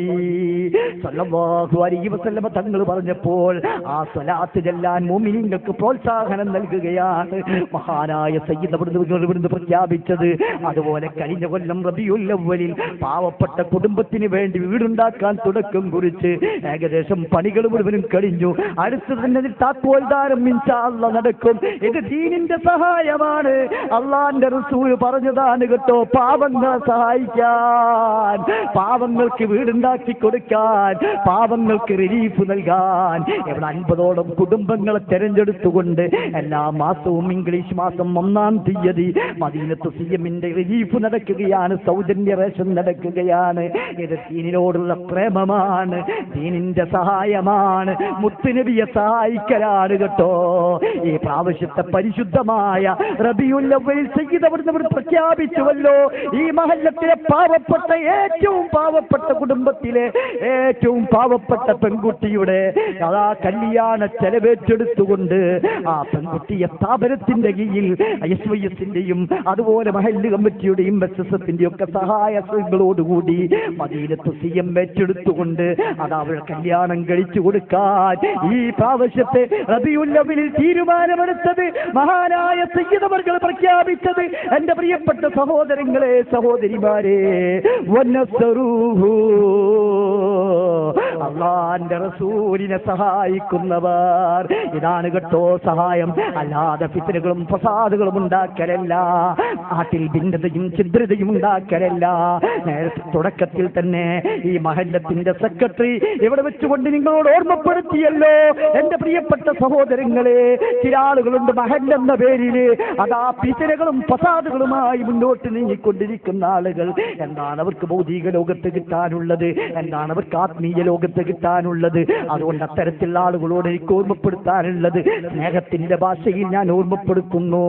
സ്വല്ലല്ലാഹു അലൈഹി വസല്ലം തങ്ങൾ പറഞ്ഞപ്പോൾ ആ സ്വലാത്ത് ചൊല്ലാൻ മുഅ്മിനീങ്ങൾക്ക് പ്രോത്സാഹനം നൽകുകയാണ് മഹാനായ സയ്യിദ് അവിടുന്ന് പ്രഖ്യാപിച്ചത്. അതുപോലെ കഴിഞ്ഞ കൊല്ലം റബീഉൽ അവ്വലിൽ പാവപ്പെട്ട കുടുംബത്തിന് വേണ്ടി വീടുണ്ടാക്കാൻ തുടക്കം കുറിച്ച് ഏകദേശം പണികൾ മുഴുവനും കഴിഞ്ഞു. അടുത്ത് തന്നെ താക്കോൽദാരം ഇൻഷാ അല്ലാഹ് നടക്കും. ഇത് ദീനിന്റെ സഹായമാണ്. അള്ളാന്റെ റസൂൽ പറഞ്ഞതാണ് കേട്ടോ, പാവങ്ങളെ സഹായിക്കാൻ, പാവങ്ങൾക്ക് വീടുണ്ടാക്കി കൊടുക്കാൻ, പാവങ്ങൾക്ക് റിലീഫ് നൽകാൻ. ഇവിടെ 50ഓളം കുടുംബങ്ങളെ തെരഞ്ഞെടുത്തുകൊണ്ട് എല്ലാ മാസവും ഇംഗ്ലീഷ് മാസം 1-ാം തീയതി മദീനത്ത് സിയമിന്റെ റിലീഫ് നടക്കുകയാണ്, സൗജന്യ റേഷൻ നടക്കുകയാണ്. നൽകുകയാണ്. ഇത് ദീനിനോടുള്ള പ്രേമമാണ്, ദീനിന്റെ സഹായമാണ്, മുത്തുനബിയെ സഹായിക്കലാണ് കേട്ടോ. ഈ പ്രാവശ്യത്തെ പരിശുദ്ധമായ റബീഉൽ അവ്വലിൽ സയ്യിദ് അവിടുന്ന് പ്രഖ്യാപിച്ചുവല്ലോ, ഈ മഹല്ലത്തിലെ പാവപ്പെട്ട, ഏറ്റവും പാവപ്പെട്ട കുടുംബത്തിലെ ഏറ്റവും പാവപ്പെട്ട പെൺകുട്ടിയുടെ കല്യാണ ചെലവേറ്റെടുത്തുകൊണ്ട് ആ പെൺകുട്ടിയെ സ്ഥാപനത്തിന്റെ കീഴിൽ SYSന്റെയും അതുപോലെ മഹല്ല് കമ്മിറ്റിയുടെയും SSFന്റെയും ഒക്കെ സഹായങ്ങളോടുകൂടി മദീനത്ത് CM ഏറ്റെടുത്തുകൊണ്ട് അത് അവരുടെ കല്യാണം കഴിച്ചു കൊടുക്കാൻ ഈ പ്രാവശ്യത്തെ റബീഉൽ അവ്വലിൽ തീരുമാനമെടുത്തത് മഹാനായ സയ്യിദ് അവർകൾ പ്രഖ്യാപിച്ചത് എന്റെ പ്രിയപ്പെട്ട സഹോദരങ്ങളെ, സഹോദരിമാരെ, അള്ളാന്റെ റസൂലിനെ സഹായിക്കുന്നവർ, ഇതാണ് കേട്ടോ സഹായം. അല്ലാതെ ഫിത്നകളും ഫസാദുകളും ഉണ്ടാക്കലല്ല, നാട്ടിൽ ഭിന്നതയും ഛിദ്രതയും ഉണ്ടാക്കലല്ല. നേരത്തെ തുടക്കത്തിൽ തന്നെ ഈ മഹല്ലത്തിന്റെ സെക്രട്ടറി ഇവിടെ വെച്ചുകൊണ്ട് നിങ്ങളോട് ഓർമ്മപ്പെടുത്തിയല്ലോ എന്റെ പ്രിയപ്പെട്ട സഹോദരങ്ങളെ, ചില ആളുകളുണ്ട് മഹല്ലെന്ന പേരില് അതാ ഫിത്നകളും ഫസാദുകളുമായി മുന്നോട്ട് നീങ്ങിക്കൊണ്ടിരിക്കുന്ന ആളുകൾ. എന്താണ് അവർക്ക് ഭൗതിക ലോകത്ത് കിട്ടാനുള്ളത്? എന്താണ് അവർക്ക് ആത്മീയ ലോകത്ത് കിട്ടാനുള്ളത്? അതുകൊണ്ട് അത്തരത്തിലുള്ള ആളുകളോട് എനിക്ക് ഓർമ്മപ്പെടുത്താനുള്ളത്, സ്നേഹത്തിന്റെ ഭാഷയിൽ ഞാൻ ഓർമ്മപ്പെടുത്തുന്നു.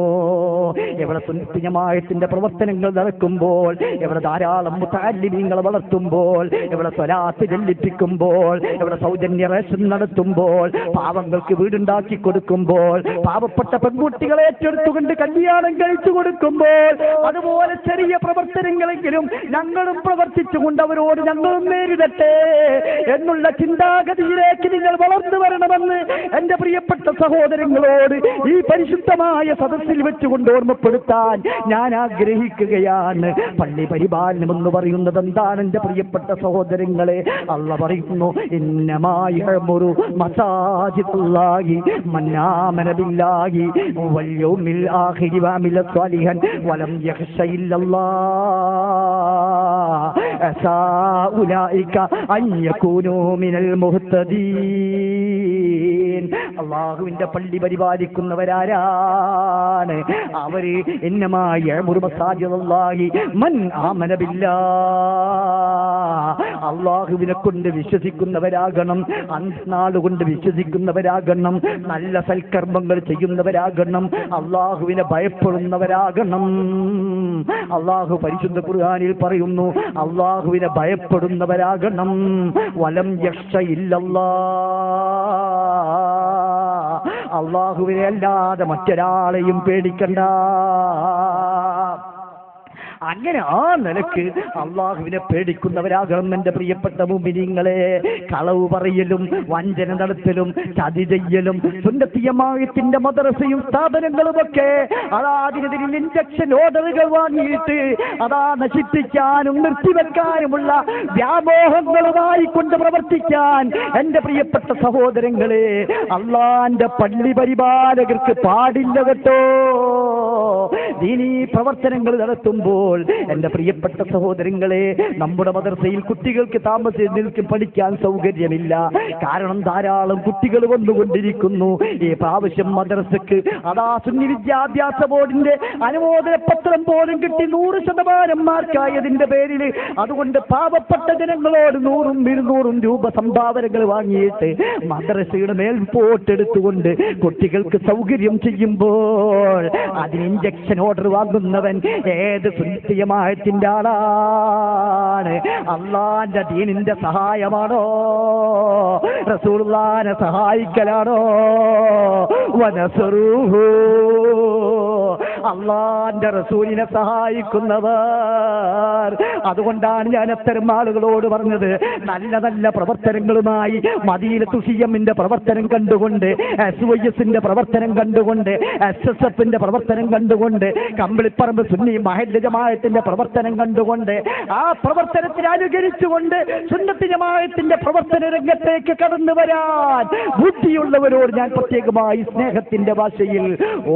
എവിടെ സുന്നത്ത് ജമാഅത്തിന്റെ പ്രവർത്തനങ്ങൾ നടക്കുമ്പോൾ, എവിടെ ധാരാളം മുതഅല്ലിമീങ്ങളെ വളർത്തുമ്പോൾ, എവിടെ സ്വലാത്ത് ചൊല്ലിപ്പിക്കുമ്പോൾ, എവിടെ സൗജന്യ റേഷൻ നടത്തുമ്പോൾ, പാവങ്ങൾക്ക് വീടുണ്ടാക്കി കൊടുക്കുമ്പോൾ, പാവപ്പെട്ട പെൺകുട്ടികളെ ഏറ്റെടുത്തുകൊണ്ട് കല്യാണം കഴിച്ചു കൊടുക്കുമ്പോൾ, അതുപോലെ ചെറിയ പ്രവർത്തനങ്ങളെങ്കിലും ഞങ്ങളും പ്രവർത്തിച്ചുകൊണ്ട് അവരോട് ഞങ്ങളും നേരിടട്ടെ എന്നുള്ള ചിന്താഗതിയിലേക്ക് നിങ്ങൾ വളർന്നു വരണമെന്ന് എന്റെ പ്രിയപ്പെട്ട സഹോദരങ്ങളോട് ഈ പരിശുദ്ധമായ സദസ്സിൽ വെച്ചുകൊണ്ട് ഓർമ്മപ്പെടുത്താൻ ഞാൻ ആഗ്രഹിക്കുകയാണ്. പള്ളി പരിപാലനം എന്ന് പറയുന്നത് എന്താണ് എന്റെ പ്രിയപ്പെട്ട സഹോദരങ്ങളെ? അല്ലാഹു പറയുന്നു, ഇന്നമാ യഅ്മുറു മസാജിദുല്ലാഹി മൻ ആമന ബില്ലാഹി വൽ യൗമിൽ ആഖിരി വഅമില സ്വാലിഹൻ വലം യഖ്ശ ഉലൈക അൻ യകൂനൂ മിനൽ മുഹ്തദീൻ. അല്ലാഹുവിന്റെ പള്ളി പരിപാലിക്കുന്നവരാരാണ്? അവര് ഇന്നമാ യഅ്മുറു മസാജിദുല്ലാഹി മൻ ആമന ബില്ലാഹ്, അല്ലാഹുവിനെ കൊണ്ട് വിശ്വസിക്കുന്നവരാകണം, അന്ത്യനാളുകൊണ്ട് വിശ്വസിക്കുന്നവരാകണം, നല്ല സൽക്കർമ്മങ്ങൾ ചെയ്യുന്നവരാകണം, അല്ലാഹുവിനെ ഭയപ്പെടുന്നവരാകണം. അല്ലാഹു പരിശുദ്ധ ഖുർആനിൽ പറയുന്നു, അല്ലാഹുവിനെ ഭയപ്പെടുന്നവരാകണം. വലം യഖ്ശ ഇല്ലല്ലാഹ്, അല്ലാഹുവിനെ അല്ലാതെ മറ്റൊരാളെയും പേടിക്കണ്ട. അങ്ങനെ ആ നിലക്ക് അള്ളാഹുവിനെ പേടിക്കുന്നവരാകണം എന്റെ പ്രിയപ്പെട്ട മുഅ്മിനീങ്ങളെ. കളവ് പറയലും വഞ്ചന നടത്തലും ചതി ചെയ്യലും സുന്നത്ത് ജമാഅത്തിന്റെ മദ്രസയും സ്ഥാപനങ്ങളുമൊക്കെ അതിനെതിരിൽ ഇൻജക്ഷൻ ഓർഡറുകൾ വാങ്ങിയിട്ട് അതാ നശിപ്പിക്കാനും നിർത്തിവെക്കാനുമുള്ള വ്യാമോഹങ്ങളുമായി കൊണ്ട് പ്രവർത്തിക്കാൻ എന്റെ പ്രിയപ്പെട്ട സഹോദരങ്ങളെ, അള്ളാന്റെ പള്ളി പരിപാലകർക്ക് പാടില്ല കേട്ടോ. ദീനീ പ്രവർത്തനങ്ങൾ നടത്തുമ്പോൾ എന്റെ പ്രിയപ്പെട്ട സഹോദരങ്ങളെ, നമ്മുടെ മദ്രസയിൽ കുട്ടികൾക്ക് താമസിച്ച് പഠിക്കാൻ സൗകര്യമില്ല. കാരണം ധാരാളം കുട്ടികൾ വന്നുകൊണ്ടിരിക്കുന്നു. ഈ പ്രാവശ്യം മദ്രസക്ക് അതാ സുന്നി വിദ്യാഭ്യാസ ബോർഡിന്റെ അനുമോദന പത്രം പോലും കിട്ടി 100% മാർക്കായതിന്റെ പേരിൽ അതുകൊണ്ട് പാവപ്പെട്ട ജനങ്ങളോട് 100-200 രൂപ സംഭാവനകൾ വാങ്ങിയിട്ട് മദ്രസയുടെ മേൽപോട്ടെടുത്തുകൊണ്ട് കുട്ടികൾക്ക് സൗകര്യം ചെയ്യുമ്പോൾ അതിന് ഇൻജക്ഷൻ ഓർഡർ വാങ്ങുന്നവൻ ഏത് സുന്നത്ത് ജമാഅത്തിന്റെ ആളാണ്? അള്ളാന്റെ ദീനിന്റെ സഹായമാണോ? റസൂലുള്ളാഹിനെ സഹായിക്കലാണോ? വനസറൂഹു, അള്ളാന്റെ റസൂലിനെ സഹായിക്കുന്നവർ. അതുകൊണ്ടാണ് ഞാൻ അത്തരം ആളുകളോട് പറഞ്ഞത്, നല്ല നല്ല പ്രവർത്തനങ്ങളുമായി മദീനത്തു CMന്റെ പ്രവർത്തനം കണ്ടുകൊണ്ട്, SYSന്റെ പ്രവർത്തനം കണ്ടുകൊണ്ട്, SSFന്റെ പ്രവർത്തനം കണ്ടുകൊണ്ട്, കമ്പിളിപ്പറമ്പ് സുന്നി മഹല്ല് ജമാഅത്തിന്റെ പ്രവർത്തനം കണ്ടുകൊണ്ട്, ആ പ്രവർത്തനത്തിൽ അനുകരിച്ചുകൊണ്ട് സുന്നത്ത് ജമാഅത്തിന്റെ പ്രവർത്തന രംഗത്തേക്ക് കടന്നു വരാൻ ബുദ്ധിയുള്ളവരോട് ഞാൻ പ്രത്യേകമായി സ്നേഹത്തിന്റെ ഭാഷയിൽ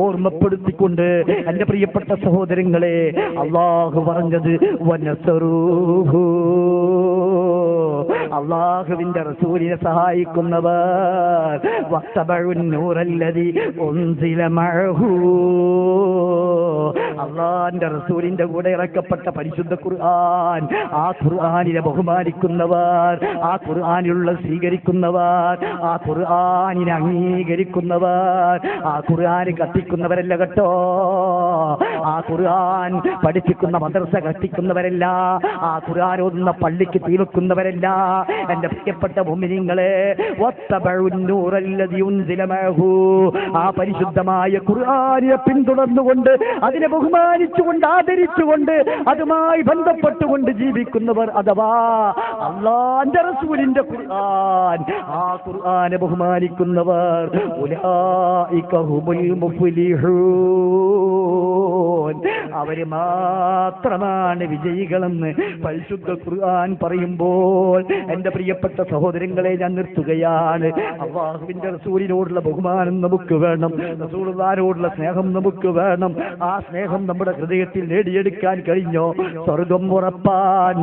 ഓർമ്മപ്പെടുത്തിക്കൊണ്ട് എന്റെ പ്രിയപ്പെട്ട സഹോദരങ്ങളെ, അല്ലാഹു പറഞ്ഞത് വനസറൂഹു, അള്ളാഹുവിന്റെ റസൂലിനെ സഹായിക്കുന്നവർ വത്തബഉൻ നൂറല്ലദീ ഉൻസില മഅഹു, അള്ളാന്റെ റസൂലിന്റെ കൂടെ ഇറക്കപ്പെട്ട പരിശുദ്ധ ഖുർആൻ, ആ ഖുർആനിനെ ബഹുമാനിക്കുന്നവർ, ആ ഖുർആനിലുള്ള സ്വീകരിക്കുന്നവർ, ആ ഖുർആനിനെ അംഗീകരിക്കുന്നവർ, ആ ഖുർആന് കത്തിക്കുന്നവരല്ല കേട്ടോ, ആ ഖുർആൻ പഠിപ്പിക്കുന്ന മദ്രസ കത്തിക്കുന്നവരല്ല, ആ ഖുർആൻ ഓതുന്ന പള്ളിക്ക് തീ വെക്കുന്നവരല്ല. എന്റെ പ്രിയപ്പെട്ട മുഅ്മിനീങ്ങളെ, വത്തബഉൻ നൂറല്ലദീ ഉൻസില മഅഹു, ആ പരിശുദ്ധമായ ഖുർആനിനെ പിന്തുടർന്നുകൊണ്ട് അതിനെ ബഹുമാനിച്ചുകൊണ്ട് ആദരിച്ചുകൊണ്ട് അതുമായി ബന്ധപ്പെട്ടുകൊണ്ട് ജീവിക്കുന്നവർ, അഥവാ അല്ലാഹുവിന്റെ റസൂലിന്റെ ഖുർആൻ, ആ ഖുർആനെ ബഹുമാനിക്കുന്നവർ, ഉലൈക ഹുമുൽ മുഫ്ലിഹൂൻ, അവര് മാത്രമാണ് വിജയികളെന്ന് പരിശുദ്ധ ഖുർആൻ പറയുമ്പോൾ എന്റെ പ്രിയപ്പെട്ട സഹോദരങ്ങളെ ഞാൻ നിർത്തുകയാണ്. അല്ലാഹുവിന്റെ റസൂലിനോടുള്ള ബഹുമാനം നമുക്ക് വേണം, റസൂലുള്ളാഹിനോടുള്ള സ്നേഹം നമുക്ക് വേണം. ആ സ്നേഹം നമ്മുടെ ഹൃദയത്തിൽ നേടിയെടുക്കാൻ കഴിഞ്ഞോ സ്വർഗം ഉറപ്പാൻ.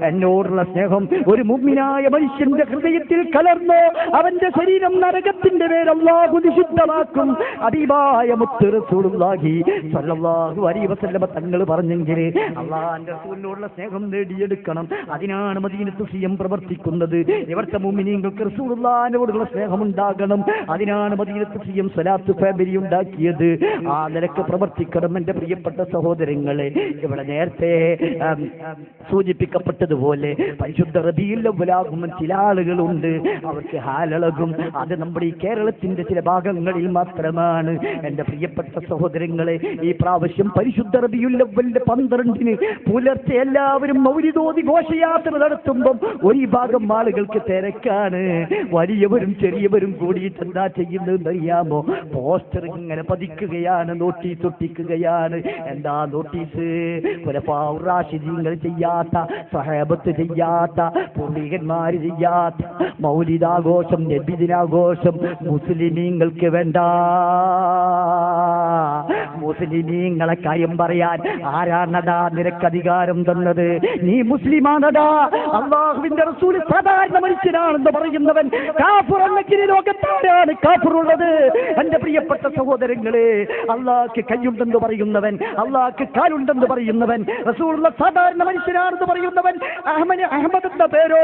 എന്നോടുള്ള സ്നേഹം ഒരു മുഅ്മിനായ മനുഷ്യന്റെ ഹൃദയത്തിൽ കലർന്നോ അവന്റെ ശരീരം നരകത്തിന്റെ പേര് അല്ലാഹു നിഷിദ്ധമാക്കും. ഹബീബായ മുത്ത് റസൂലുള്ളാഹി സ്വല്ലല്ലാഹു അലൈഹി വസല്ലം തങ്ങൾ പറഞ്ഞെങ്കിൽ അല്ലാഹുവിന്റെ റസൂലിനോടുള്ള സ്നേഹം നേടിയെടുക്കണം. അതിനാണ് മദീനത്ത് സിയം പ്രവർത്തിക്കുന്നത്. ഇവിടുത്തെ മുഅ്മിനീങ്ങൾക്ക് റസൂലുള്ളാഹിനോടുള്ള സ്നേഹമുണ്ടാകണം. അതിനാണ് മദീനത്ത് സിയം സ്വലാത്ത് ഫാമിലി ഉണ്ടാക്കിയത്. ആ നിലക്ക് പ്രവർത്തിക്കണം എന്റെ പ്രിയപ്പെട്ട സഹോദരങ്ങളെ. ഇവിടെ നേരത്തെ സൂചിപ്പിക്കപ്പെട്ടതുപോലെ പരിശുദ്ധ റബീഉൽ അവ്വലാകുമ്പോൾ ചില ആളുകളുണ്ട് അവർക്ക് ഹാലളകും. അത് നമ്മുടെ ഈ കേരളത്തിന്റെ ചില ഭാഗങ്ങളിൽ മാത്രമാണ്. എന്റെ പ്രിയപ്പെട്ട സഹോദരങ്ങളെ, ഈ പ്രാവശ്യം പരിശുദ്ധ റബീഉൽ അവ്വലിന്റെ 12-ന് പുലർച്ചെ എല്ലാവരും മൗലിദോതി ഘോഷയാത്ര നടത്തുമ്പം ഒരു ഭാഗം ആളുകൾക്ക് തിരക്കാണ്. വലിയവരും ചെറിയവരും കൂടിയിട്ട് എന്താ ചെയ്യുന്നതെന്ന് അറിയാമോ? പോസ്റ്റർ ഇങ്ങനെ പതിക്കുകയാണ്, നോട്ടീസ് ഒട്ടിക്കുകയാണ്. എന്താ നോട്ടീസ്? ഖുലഫാഉർ റാഷിദീങ്ങൾ ചെയ്യാത്ത, സഹാബത്ത് ചെയ്യാത്ത, പൂർവികന്മാര് ചെയ്യാത്ത മൗലിദാഘോഷം, നബിദിനാഘോഷം മുസ്ലിമീങ്ങൾക്ക് വേണ്ട. മുസ്ലിമീങ്ങളെ കാര്യം പറയാൻ ആരാണടാ നിനക്ക് അധികാരം തന്നത്? നീ മുസ്ലിമാണടാ. അല്ലാഹുവിന്റെ റസൂൽ സാധാരണ മനുഷ്യനാണെന്ന് പറയുന്നവൻ കാഫിർ അല്ലെങ്കിൽ ലോകത്താരാണ് കാഫിറുള്ളത്? എന്റെ പ്രിയപ്പെട്ട സഹോദരങ്ങളെ, അല്ലാഹുക്ക് കയ്യുണ്ടെന്ന് പറയുന്നവൻ, അല്ലാഹുക്ക് കാലുണ്ടെന്ന് പറയുന്നവൻ, റസൂലുള്ള സാധാരണ മനുഷ്യനാണെന്ന് പറയുന്നവൻ അഹമ്മദ് എന്ന പേരോ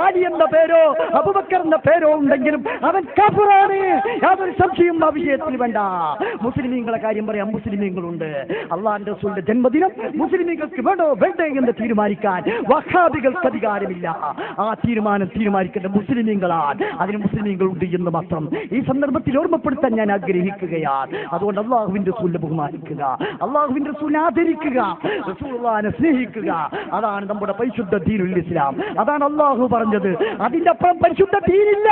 ആലി എന്ന പേരോ അബൂബക്കർ എന്ന പേരോ ഉണ്ടെങ്കിലും അവൻ കാഫിറാണ്. യാതൊരു സംശയവും ആ വിഷയത്തിൽ വേണ്ട. മുസ്ലിമീങ്ങളെ കാര്യം പറയാം, മുസ്ലിമീങ്ങളുണ്ട്. അള്ളാഹുവിന്റെ റസൂലിന്റെ ജന്മദിനം മുസ്ലിമീങ്ങൾക്ക് വേണോ വേണ്ടേ എന്ന് തീരുമാനിക്കാൻ വഹാബികൾക്ക് അധികാരമില്ല. ആ തീരുമാനം തീരുമാനിക്കേണ്ട മുസ്ലിമീങ്ങളാണ്. അതിന് മുസ്ലിമീങ്ങളുണ്ട് എന്ന് മാത്രം ഈ സന്ദർഭത്തിൽ ഓർമ്മപ്പെടുത്താൻ ഞാൻ ആഗ്രഹിക്കുകയാണ്. അതുകൊണ്ട് അള്ളാഹുവിന്റെ റസൂലിനെ ബഹുമാനിക്കുക, അള്ളാഹുവിന്റെ റസൂലിനെ ആദരിക്കുക, റസൂലുള്ളാഹിനെ സ്നേഹിക്കുക. അതാണ് നമ്മുടെ പരിശുദ്ധ ദീനുൽ ഇസ്ലാം. അതാണ് അള്ളാഹു പറഞ്ഞത്. അതിന്റെ അപ്പുറം പരിശുദ്ധ ദീനില്ല.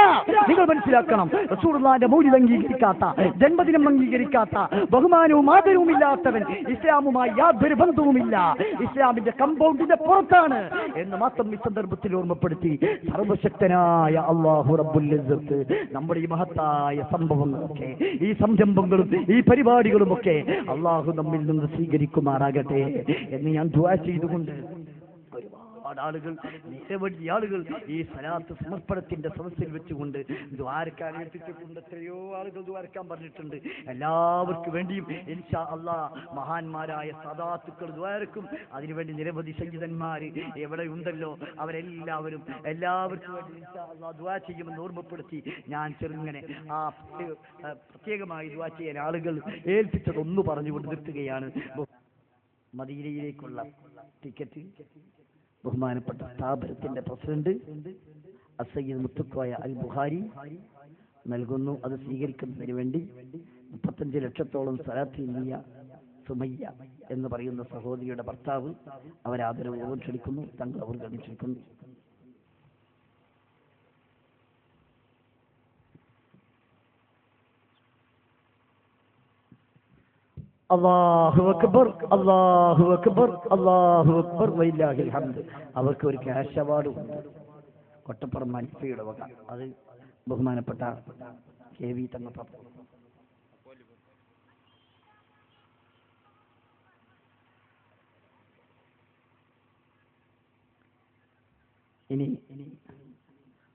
നിങ്ങൾ മനസ്സിലാക്കണം. റസൂലുള്ളാഹിന്റെ മൗലിദ് അംഗീകരിക്കാത്ത, ജന്മദിനം അംഗീകരിക്കാത്ത, ബഹുമാനവും ആദരവും ഇല്ലാത്തവൻ ഇസ്ലാമുമായി യാതൊരു ബന്ധവുമില്ല, ഇസ്ലാമിന്റെ കമ്പൗണ്ടിന്റെ പുറത്താണ് എന്ന് മാത്രം ഈ സന്ദർഭത്തിൽ ഓർമ്മപ്പെടുത്തി സർവശക്തനായ അല്ലാഹു റബ്ബുൽ ഇസ്സത്ത് നമ്മുടെ ഈ മഹത്തായ സംഭവങ്ങളൊക്കെ, ഈ സംരംഭങ്ങളും ഈ പരിപാടികളുമൊക്കെ അല്ലാഹു നമ്മിൽ നിന്ന് സ്വീകരിക്കുമാറാകട്ടെ എന്ന് ഞാൻ ദുആ ചെയ്തുകൊണ്ട് ആളുകൾ, നിരവധി ആളുകൾ ഈ സലാത്ത് സമർപ്പണത്തിന്റെ സദസ്സിൽ വെച്ചുകൊണ്ട് ദ്വാരക്കാൻ ഏൽപ്പിച്ചിട്ടുണ്ട്. എത്രയോ ആളുകൾ ദ്വാരക്കാൻ പറഞ്ഞിട്ടുണ്ട്. എല്ലാവർക്കും വേണ്ടിയും ഇൻഷാ അല്ലാഹ് മഹാന്മാരായ സദാത്തുക്കൾ ദ്വാരക്കും. അതിനുവേണ്ടി നിരവധി സംഗീതന്മാര് എവിടെ ഉണ്ടല്ലോ അവരെല്ലാവരും എല്ലാവർക്കും വേണ്ടി ഇൻഷാ അല്ലാഹ് ദ്വാ ചെയ്യുമെന്ന് ഓർമ്മപ്പെടുത്തി ഞാൻ ചെറുങ്ങനെ ആ പ്രത്യേകമായി ദ്വാ ചെയ്യാൻ ആളുകൾ ഏൽപ്പിച്ചതൊന്നു പറഞ്ഞുകൊണ്ട് നിർത്തുകയാണ്. മദീനയിലേക്കുള്ള ടിക്കറ്റ് ബഹുമാനപ്പെട്ട സ്ഥാപനത്തിന്റെ പ്രസിഡന്റ് അസയ്യിദ് മുത്തുക്കോയ അൽ ബുഖാരി നൽകുന്നു. അത് സ്വീകരിക്കുന്നതിന് വേണ്ടി 35 ലക്ഷത്തോളം സലാത്തിയ സുമയ്യ എന്ന് പറയുന്ന സഹോദരിയുടെ ഭർത്താവ് അവരാദരവ് ക്ഷണിക്കുന്നു. തങ്ങൾ അവർ ക്ഷണിക്കുന്നു. അല്ലാഹു അക്ബർ, അല്ലാഹു അക്ബർ, അല്ലാഹു അക്ബർ, വലില്ലാഹിൽ ഹംദ്. അവർക്ക് ഒരു ക്യാഷ് അവാർഡ് ഉണ്ട് കൊട്ടപ്പുറം മൻഫയുടെ വക. അത് ബഹുമാനപ്പെട്ട KV തങ്ങൾ. ഇനി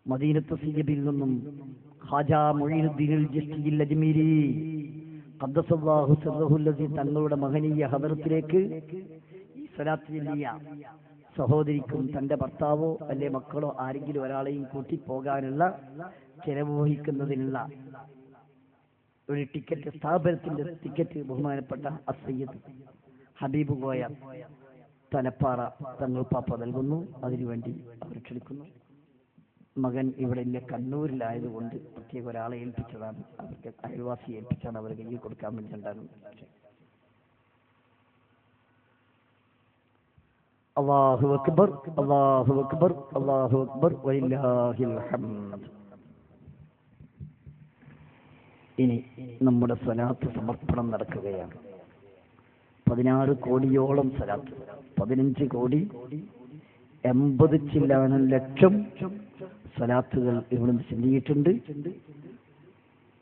മദീനത്ത് സയ്യിബിൽ നിന്നും ഖാജാ മുഈനുദ്ദീനുൽ ചിശ്തിയിൽ അജ്മീരി ഖദ്ദസല്ലാഹു സിർറഹുൽ ലസീ തങ്ങളുടെ മഹനീയ ഹദറത്തിലേക്ക് ഈ സ്വലാത്ത് ചൊല്ലിയ സഹോദരിക്കും തന്റെ ഭർത്താവോ അല്ലെ മക്കളോ ആരെങ്കിലും ഒരാളെയും കൂട്ടി പോകാനുള്ള ചെലവ് വഹിക്കുന്നതിനുള്ള ഒരു ടിക്കറ്റ്, സ്ഥാപനത്തിന്റെ ടിക്കറ്റ് ബഹുമാനപ്പെട്ട അസയ്യിദ് ഹബീബ് കോയ തലപ്പാറ തങ്ങൾ പാപ്പ നൽകുന്നു. അതിനുവേണ്ടി അവർ ക്ഷണിക്കുന്നു. മകൻ ഇവിടെ ഇല്ല, കണ്ണൂരിലായതുകൊണ്ട് പ്രത്യേക ഒരാളെ ഏൽപ്പിച്ചതാണ്, അവർക്ക് അയൽവാസി ഏൽപ്പിച്ചാണ് അവർ കയ്യിൽ കൊടുക്കാൻ വേണ്ടി ഉണ്ടാകുന്നത്. അല്ലാഹു അക്ബർ, അല്ലാഹു അക്ബർ, അല്ലാഹു അക്ബർ, വലില്ലാഹിൽ ഹംദ്. ഇനി നമ്മുടെ സ്വലാത്ത് സമർപ്പണം നടക്കുകയാണ്. 16 കോടിയോളം സ്വലാത്ത്, 15 കോടി 80 ചില്ലാനം ലക്ഷം സ്വലാത്തുകൾ ഇവിടുന്ന് ചെല്ലിയിട്ടുണ്ട്.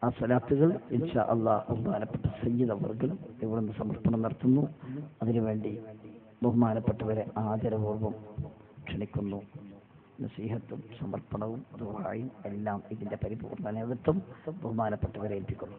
ആ സ്വലാത്തുകൾ ഇൻഷാ അല്ലാഹ് ബഹുമാനപ്പെട്ട സയ്യിദ് അവർകൾ ഇവിടുന്ന് സമർപ്പണം നടത്തുന്നു. അതിനുവേണ്ടി ബഹുമാനപ്പെട്ടവരെ ആദരപൂർവ്വം ക്ഷണിക്കുന്നു. നസീഹത്തും സമർപ്പണവും ദുആയും എല്ലാം ഇതിന്റെ പരിപൂർണ്ണ നേതൃത്വം ബഹുമാനപ്പെട്ടവരെ ഏൽപ്പിക്കുന്നു.